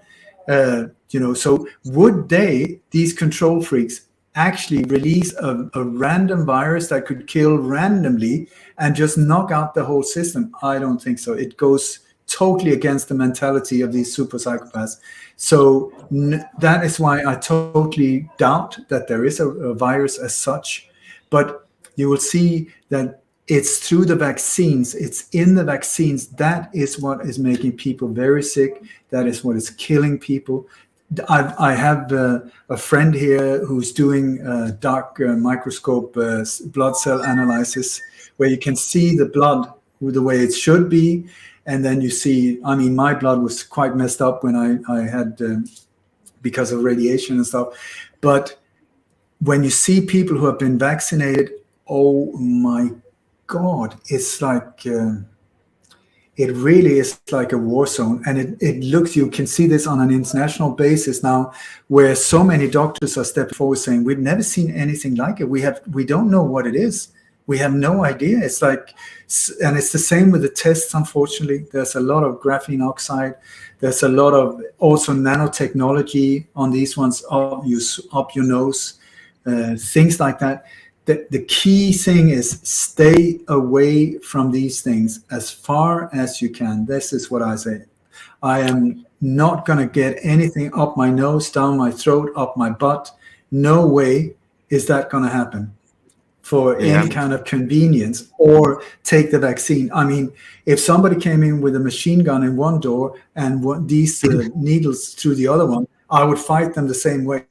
so would these control freaks, actually release a random virus that could kill randomly and just knock out the whole system? I don't think so. It goes totally against the mentality of these super psychopaths. So that is why I totally doubt that there is a virus as such. But you will see that it's through the vaccines, it's in the vaccines, that is what is making people very sick, that is what is killing people. I have a friend here who's doing dark microscope blood cell analysis, where you can see the blood the way it should be, and then you see, I mean, my blood was quite messed up when I had, because of radiation and stuff, but when you see people who have been vaccinated, oh my God, it's like, it really is like a war zone. And it looks, you can see this on an international basis now, where so many doctors are stepping forward saying, we've never seen anything like it. We don't know what it is. We have no idea. It's like, and it's the same with the tests, unfortunately. There's a lot of graphene oxide. There's a lot of also nanotechnology on these ones, up your nose, things like that. The key thing is stay away from these things as far as you can. This is what I say. I am not going to get anything up my nose, down my throat, up my butt. No way is that going to happen for any kind of convenience, or take the vaccine. I mean, if somebody came in with a machine gun in one door and these needles through the other one, I would fight them the same way.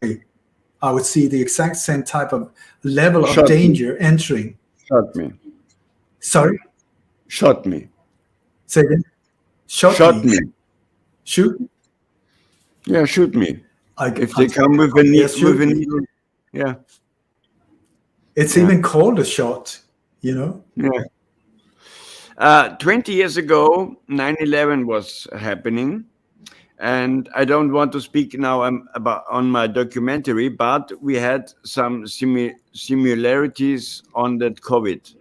I would see the exact same type of level of danger entering. Shot me. Sorry? Shot me. Say again? Shot me. Shoot? Yeah, shoot me. If they come with a needle, yeah. It's even called a shot, you know? Yeah. 20 years ago, 9/11 was happening. And I don't want to speak now on my documentary, but we had some similarities on that COVID,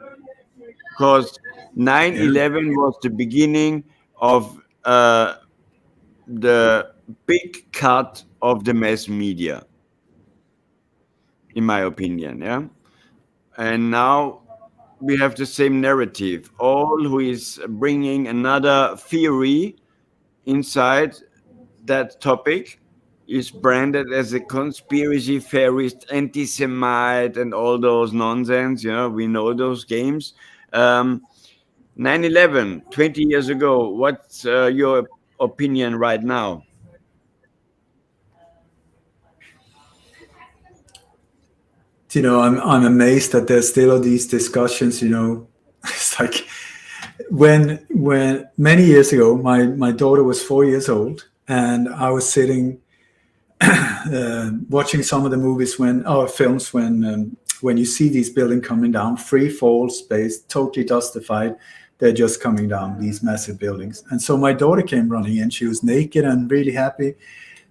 because 9/11 was the beginning of the big cut of the mass media. in my opinion. Yeah. And now we have the same narrative. All who is bringing another theory inside that topic is branded as a conspiracy theorist, anti-Semite, and all those nonsense. We know those games. 9/11, 20 years ago. What's your opinion right now? I'm amazed that there's still these discussions. It's like when many years ago, my daughter was 4 years old, and I was sitting watching some of the films when you see these buildings coming down, free fall space, totally dustified. They're just coming down, these massive buildings. And so my daughter came running in. She was naked and really happy.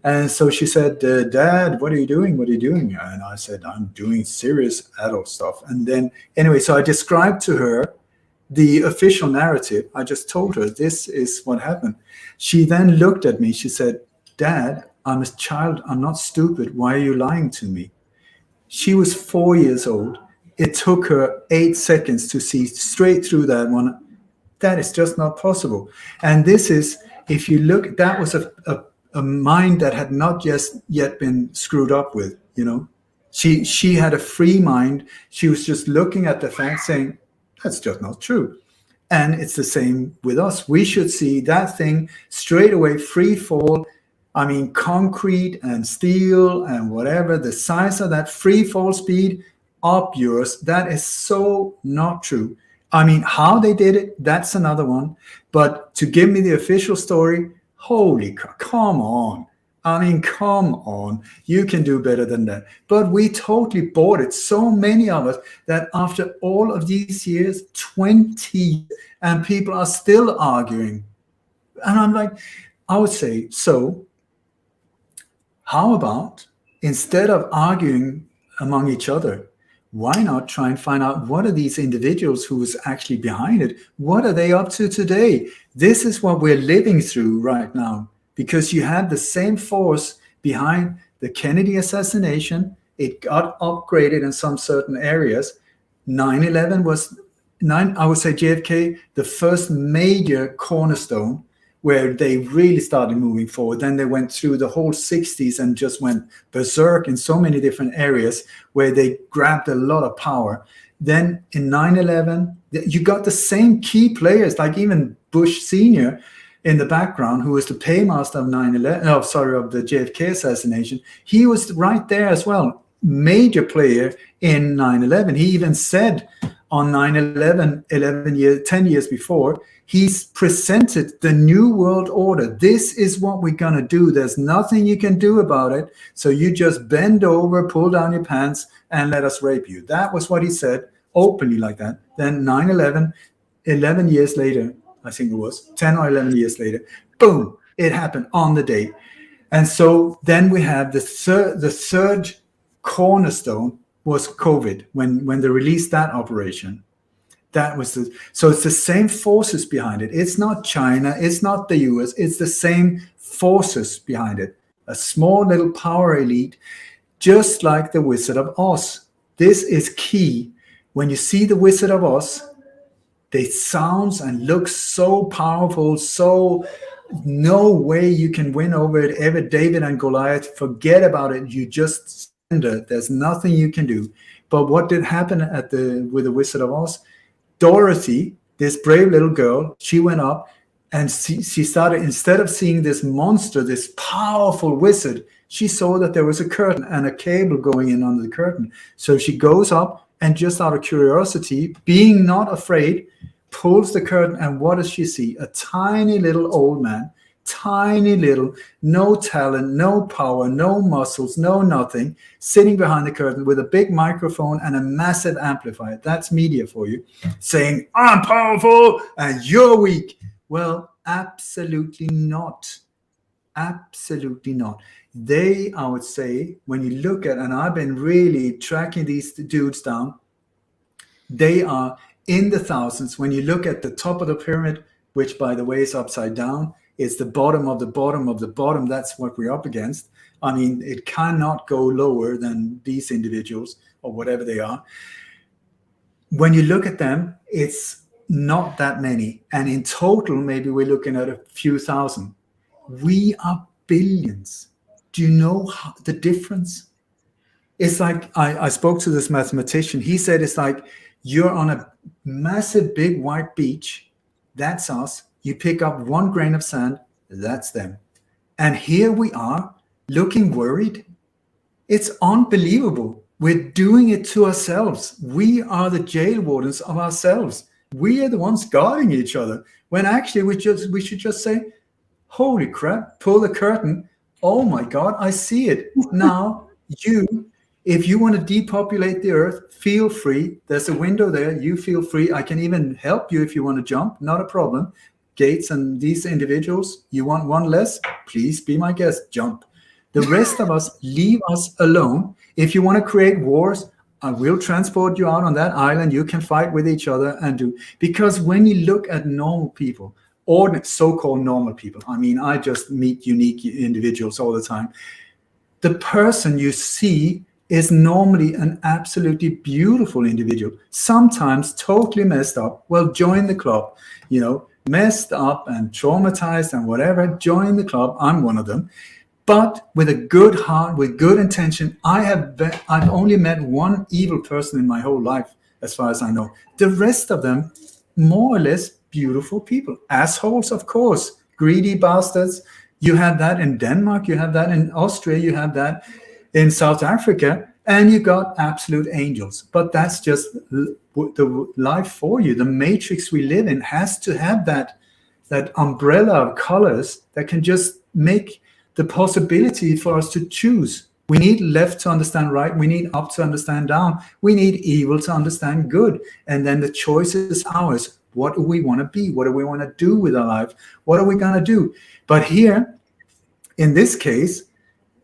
And so she said, Dad, what are you doing? What are you doing? And I said, I'm doing serious adult stuff. And then, anyway, so I described to her the official narrative. I just told her, this is what happened. She then looked at me. She said, Dad, I'm a child. I'm not stupid. Why are you lying to me? She was 4 years old. It took her 8 seconds to see straight through that one. That is just not possible. And this is, if you look, that was a mind that had not yet been screwed up with, She had a free mind. She was just looking at the facts saying, that's just not true. And it's the same with us. We should see that thing straight away, free fall. I mean, concrete and steel and whatever, the size of that free fall speed up yours, that is so not true. I mean, how they did it, that's another one. But to give me the official story, come on. I mean, come on. You can do better than that. But we totally bought it. So many of us that after all of these years, 20, and people are still arguing. And I'm like, I would say, so how about instead of arguing among each other, why not try and find out what are these individuals who is actually behind it? What are they up to today? This is what we're living through right now, because you had the same force behind the Kennedy assassination. It got upgraded in some certain areas. 9/11 was, I would say JFK, the first major cornerstone where they really started moving forward. Then they went through the whole 60s and just went berserk in so many different areas where they grabbed a lot of power. Then in 9/11, you got the same key players, like even Bush Sr. in the background, who was the paymaster of of the JFK assassination. He was right there as well, major player in 9/11. He even said on 9/11, 10 years before, he's presented the new world order. This is what we're going to do. There's nothing you can do about it. So you just bend over, pull down your pants, and let us rape you. That was what he said openly like that. Then 9/11, 11 years later, I think it was 10 or 11 years later, boom, it happened on the day. And so then we have the third cornerstone was COVID when they released that operation. That was so it's the same forces behind it. It's not China, it's not the US, it's the same forces behind it. A small little power elite, just like the Wizard of Oz. This is key. When you see the Wizard of Oz, they sounds and look so powerful, so no way you can win over it ever. David and Goliath, forget about it. You just surrender. There's nothing you can do. But what did happen with the Wizard of Oz? Dorothy, this brave little girl, she went up and she started, instead of seeing this monster, this powerful wizard, she saw that there was a curtain and a cable going in under the curtain. So she goes up and just out of curiosity, being not afraid, pulls the curtain, and what does she see? A tiny little old man, tiny little, no talent, no power, no muscles, no nothing, sitting behind the curtain with a big microphone and a massive amplifier. That's media for you, saying, I'm powerful and you're weak. Well, absolutely not. Absolutely not. They, I would say, when you look at, and I've been really tracking these dudes down, they are in the thousands. When you look at the top of the pyramid, which by the way is upside down, It's the bottom of the bottom of the bottom. That's what we're up against. I mean, it cannot go lower than these individuals or whatever they are. When you look at them, it's not that many. And in total, maybe we're looking at a few thousand. We are billions. Do you know the difference? It's like, I spoke to this mathematician. He said it's like you're on a massive big white beach. That's us. You pick up one grain of sand. That's them. And here we are looking worried. It's unbelievable. We're doing it to ourselves. We are the jail wardens of ourselves. We are the ones guarding each other. When actually we should just say, holy crap, pull the curtain. Oh my God, I see it. Now, if you want to depopulate the earth, feel free. There's a window there. You feel free. I can even help you if you want to jump. Not a problem. Gates and these individuals, you want one less? Please be my guest. Jump. The rest of us, leave us alone. If you want to create wars, I will transport you out on that island. You can fight with each other and do. Because when you look at normal people, or so-called normal people, I mean, I just meet unique individuals all the time. The person you see is normally an absolutely beautiful individual, sometimes totally messed up. Well, join the club, messed up and traumatized and whatever, join the club. I'm one of them. But with a good heart, with good intention, I've only met one evil person in my whole life, as far as I know. The rest of them, more or less beautiful people. Assholes, of course. Greedy bastards. You have that in Denmark. You have that in Austria. You have that in South Africa. And you got absolute angels. But that's just the life for you. The matrix we live in has to have that umbrella of colors that can just make the possibility for us to choose. We need left to understand right. We need up to understand down. We need evil to understand good. And then the choice is ours. What do we want to be? What do we want to do with our life? What are we going to do? But here, in this case,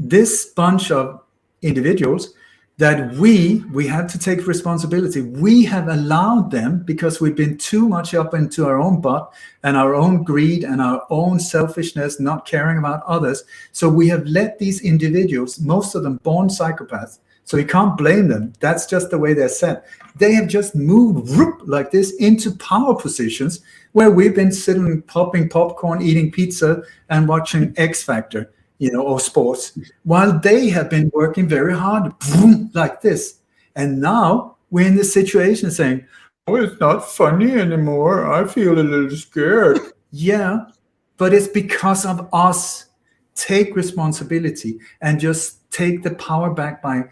this bunch of individuals that we have to take responsibility. We have allowed them, because we've been too much up into our own butt and our own greed and our own selfishness, not caring about others. So we have let these individuals, most of them born psychopaths, so you can't blame them. That's just the way they're set. They have just moved like this into power positions where we've been sitting, popping popcorn, eating pizza and watching X Factor, or sports, while they have been working very hard, like this. And now we're in this situation saying, oh, it's not funny anymore. I feel a little scared. Yeah, but it's because of us. Take responsibility and just take the power back by,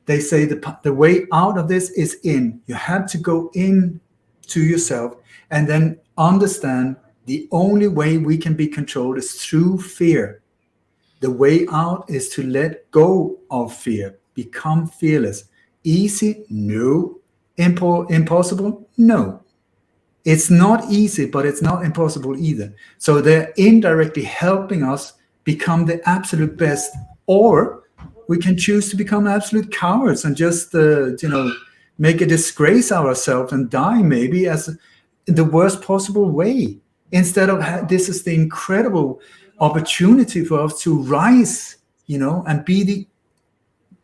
they say the way out of this is in. You have to go in to yourself and then understand the only way we can be controlled is through fear. The way out is to let go of fear, become fearless. Easy? No. Impossible? No. It's not easy, but it's not impossible either. So they're indirectly helping us become the absolute best, or we can choose to become absolute cowards and just, make a disgrace of ourselves and die maybe as the worst possible way. Instead of this is the incredible opportunity for us to rise, and be the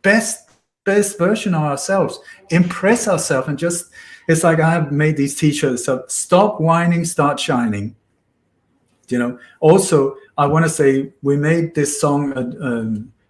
best version of ourselves, impress ourselves, and just, it's like I have made these t-shirts of stop whining, start shining. Also, I want to say we made this song,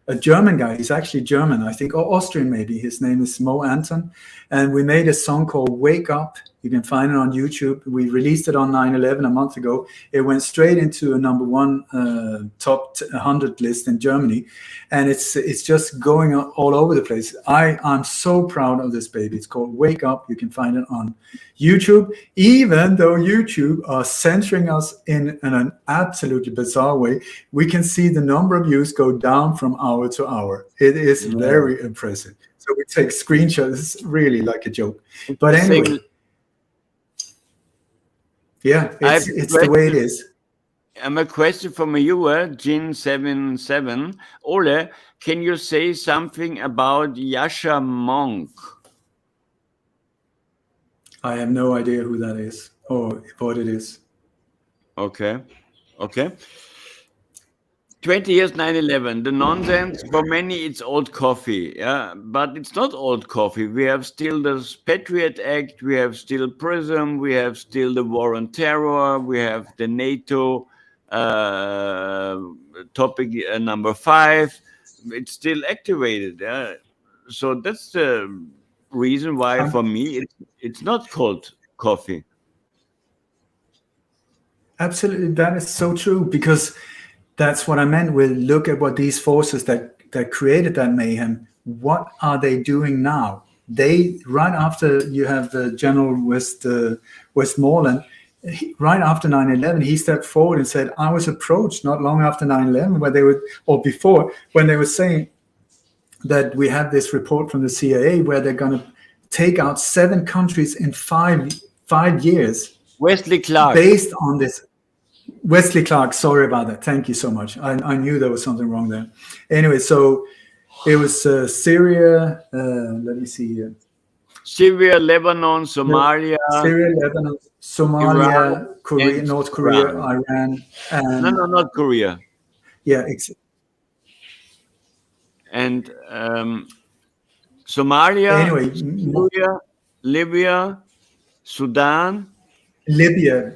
a German guy, he's actually German, I think, or Austrian maybe. His name is Mo Anton. And we made a song called Wake Up. You can find it on YouTube. We released it on 9/11 a month ago. It went straight into a #1 top 100 list in Germany. And it's just going all over the place. I'm so proud of this baby. It's called Wake Up. You can find it on YouTube, even though YouTube are censoring us in an absolutely bizarre way. We can see the number of views go down from hour to hour. It is very impressive. So we take screenshots. It's really like a joke. But anyway, yeah, it's the way it is. A question from a viewer, Jin77. Ole, can you say something about Yasha Monk? I have no idea who that is or what it is. Okay. Okay. 20 years 9/11, the nonsense, for many it's old coffee, yeah, but it's not old coffee. We have still the Patriot Act, we have still PRISM, we have still the war on terror, we have the NATO topic number 5, it's still activated. Yeah? So that's the reason why for me it's not called coffee. Absolutely, that is so true, because that's what I meant with look at what these forces that created that mayhem, what are they doing now? They, right after you have the General Westmoreland, right after 9/11, he stepped forward and said, I was approached not long after 9/11 where they would, or before, when they were saying that we have this report from the CIA where they're going to take out 7 countries in 5 years. Wesley Clark. Based on this. Wesley Clark, sorry about that. Thank you so much. I knew there was something wrong there. Anyway, so it was Syria. Let me see here. Syria, Lebanon, Somalia. Syria, Lebanon, Somalia, Iran, Korea, North Korea, Iran. And, no, not Korea. Yeah. And Somalia, anyway, Syria, Libya, Sudan. Libya.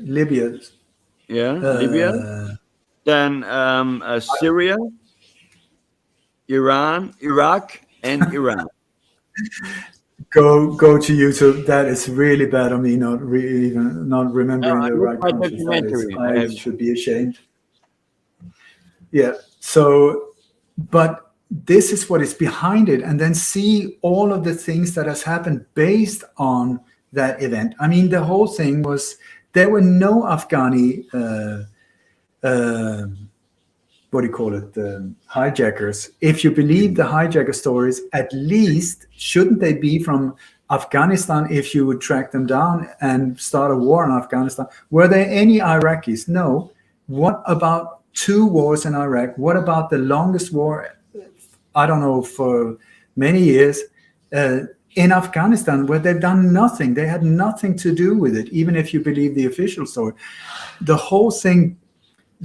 Yeah, Libya. Then Syria, Iran, Iraq, and Iran. Go to YouTube. That is really bad on me, not remembering the right countries. I should be ashamed. Yeah. So, but this is what is behind it, and then see all of the things that has happened based on that event. I mean, the whole thing was, there were no Afghani, what do you call it, hijackers. If you believe the hijacker stories, at least, shouldn't they be from Afghanistan if you would track them down and start a war in Afghanistan? Were there any Iraqis? No. What about 2 wars in Iraq? What about the longest war, I don't know, for many years, in Afghanistan, where they've done nothing? They had nothing to do with it, even if you believe the official story. The whole thing,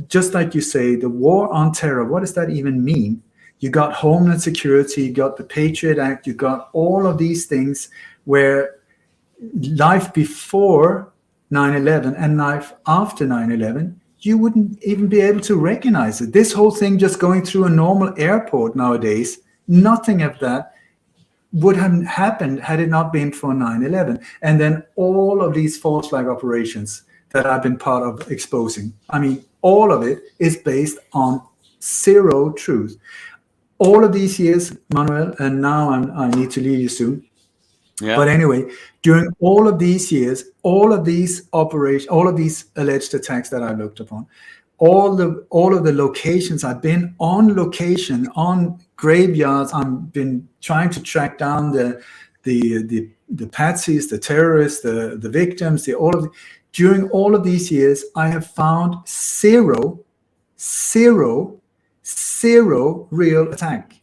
just like you say, the war on terror, what does that even mean? You got Homeland Security, you got the Patriot Act, you got all of these things where life before 9/11 and life after 9/11, you wouldn't even be able to recognize it. This whole thing just going through a normal airport nowadays, nothing of that would have happened had it not been for 9/11. And then all of these false flag operations that I've been part of exposing. I mean, all of it is based on zero truth. All of these years, Manuel, and now I need to leave you soon. Yeah. But anyway, during all of these years, all of these operations, all of these alleged attacks that I looked upon, all of the locations, I've been on location, on graveyards. I've been trying to track down the patsies, the terrorists, the victims, during all of these years, I have found zero real attack.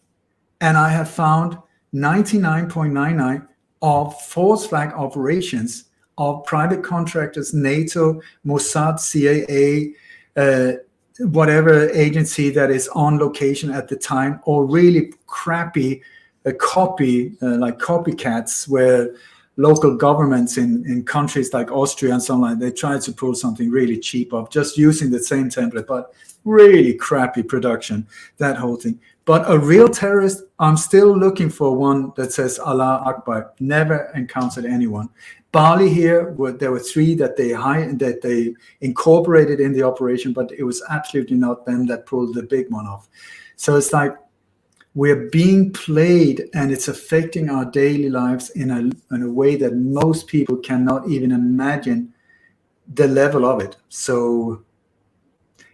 And I have found 99.99 of false flag operations of private contractors, NATO, Mossad, CIA, whatever agency that is on location at the time, or really crappy like copycats, where local governments in countries like Austria and so on, they try to pull something really cheap of just using the same template, but really crappy production, that whole thing. But a real terrorist, I'm still looking for one that says Allah Akbar. Never encountered anyone. Bali here, there were 3 that they incorporated in the operation, but it was absolutely not them that pulled the big one off. So it's like we're being played, and it's affecting our daily lives in a way that most people cannot even imagine the level of it. So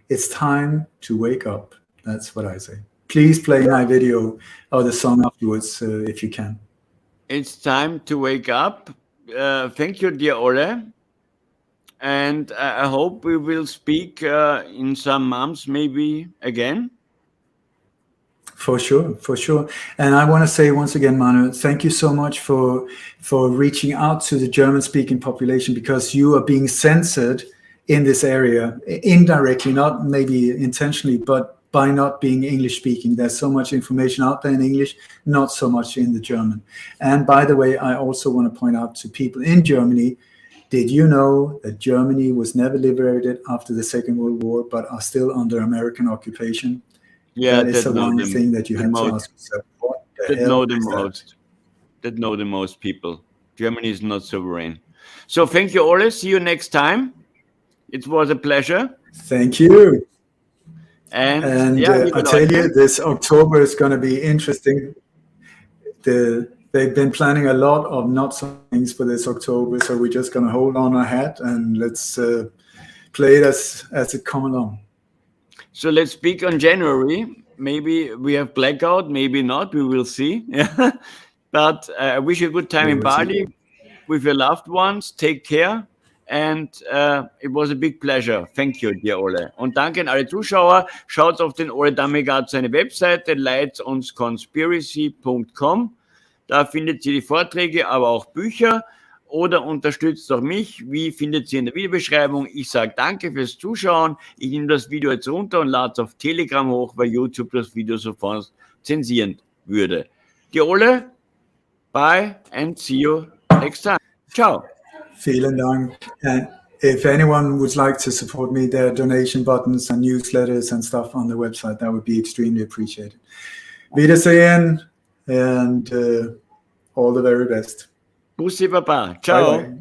it's time to wake up. That's what I say. Please play my video or the song afterwards if you can. It's time to wake up. Thank you, dear Ole. And I hope we will speak in some months, maybe again. For sure. And I want to say once again, Manu, thank you so much for reaching out to the German-speaking population, because you are being censored in this area, indirectly, not maybe intentionally, but by not being English speaking. There's so much information out there in English, not so much in the German. And by the way, I also want to point out to people in Germany, did you know that Germany was never liberated after the Second World War, but are still under American occupation? Yeah, that is the one thing that you have to ask yourself. What the hell is that? That know the most people. Germany is not sovereign. So thank you, Ole. See you next time. It was a pleasure. Thank you. And I tell you, this October is going to be interesting. They've been planning a lot of not some things for this October, so we're just going to hold on our hat and let's play it as it comes along. So let's speak on January. Maybe we have blackout, maybe not. We will see. But I wish you a good time in Bali with your loved ones. Take care. And it was a big pleasure. Thank you, dear Ole. Und danke an alle Zuschauer. Schaut auf den Ole Dammegard seine Webseite, leitet uns conspiracy.com. Da findet ihr die Vorträge, aber auch Bücher. Oder unterstützt auch mich. Wie findet ihr in der Videobeschreibung? Ich sage danke fürs Zuschauen. Ich nehme das Video jetzt runter und lade es auf Telegram hoch, weil YouTube das Video sofort zensieren würde. Dear Ole, bye and see you next time. Ciao. Vielen Dank. And if anyone would like to support me, there are donation buttons and newsletters and stuff on the website. That would be extremely appreciated. Wiedersehen and all the very best. Bussi Baba. Ciao. Bye bye.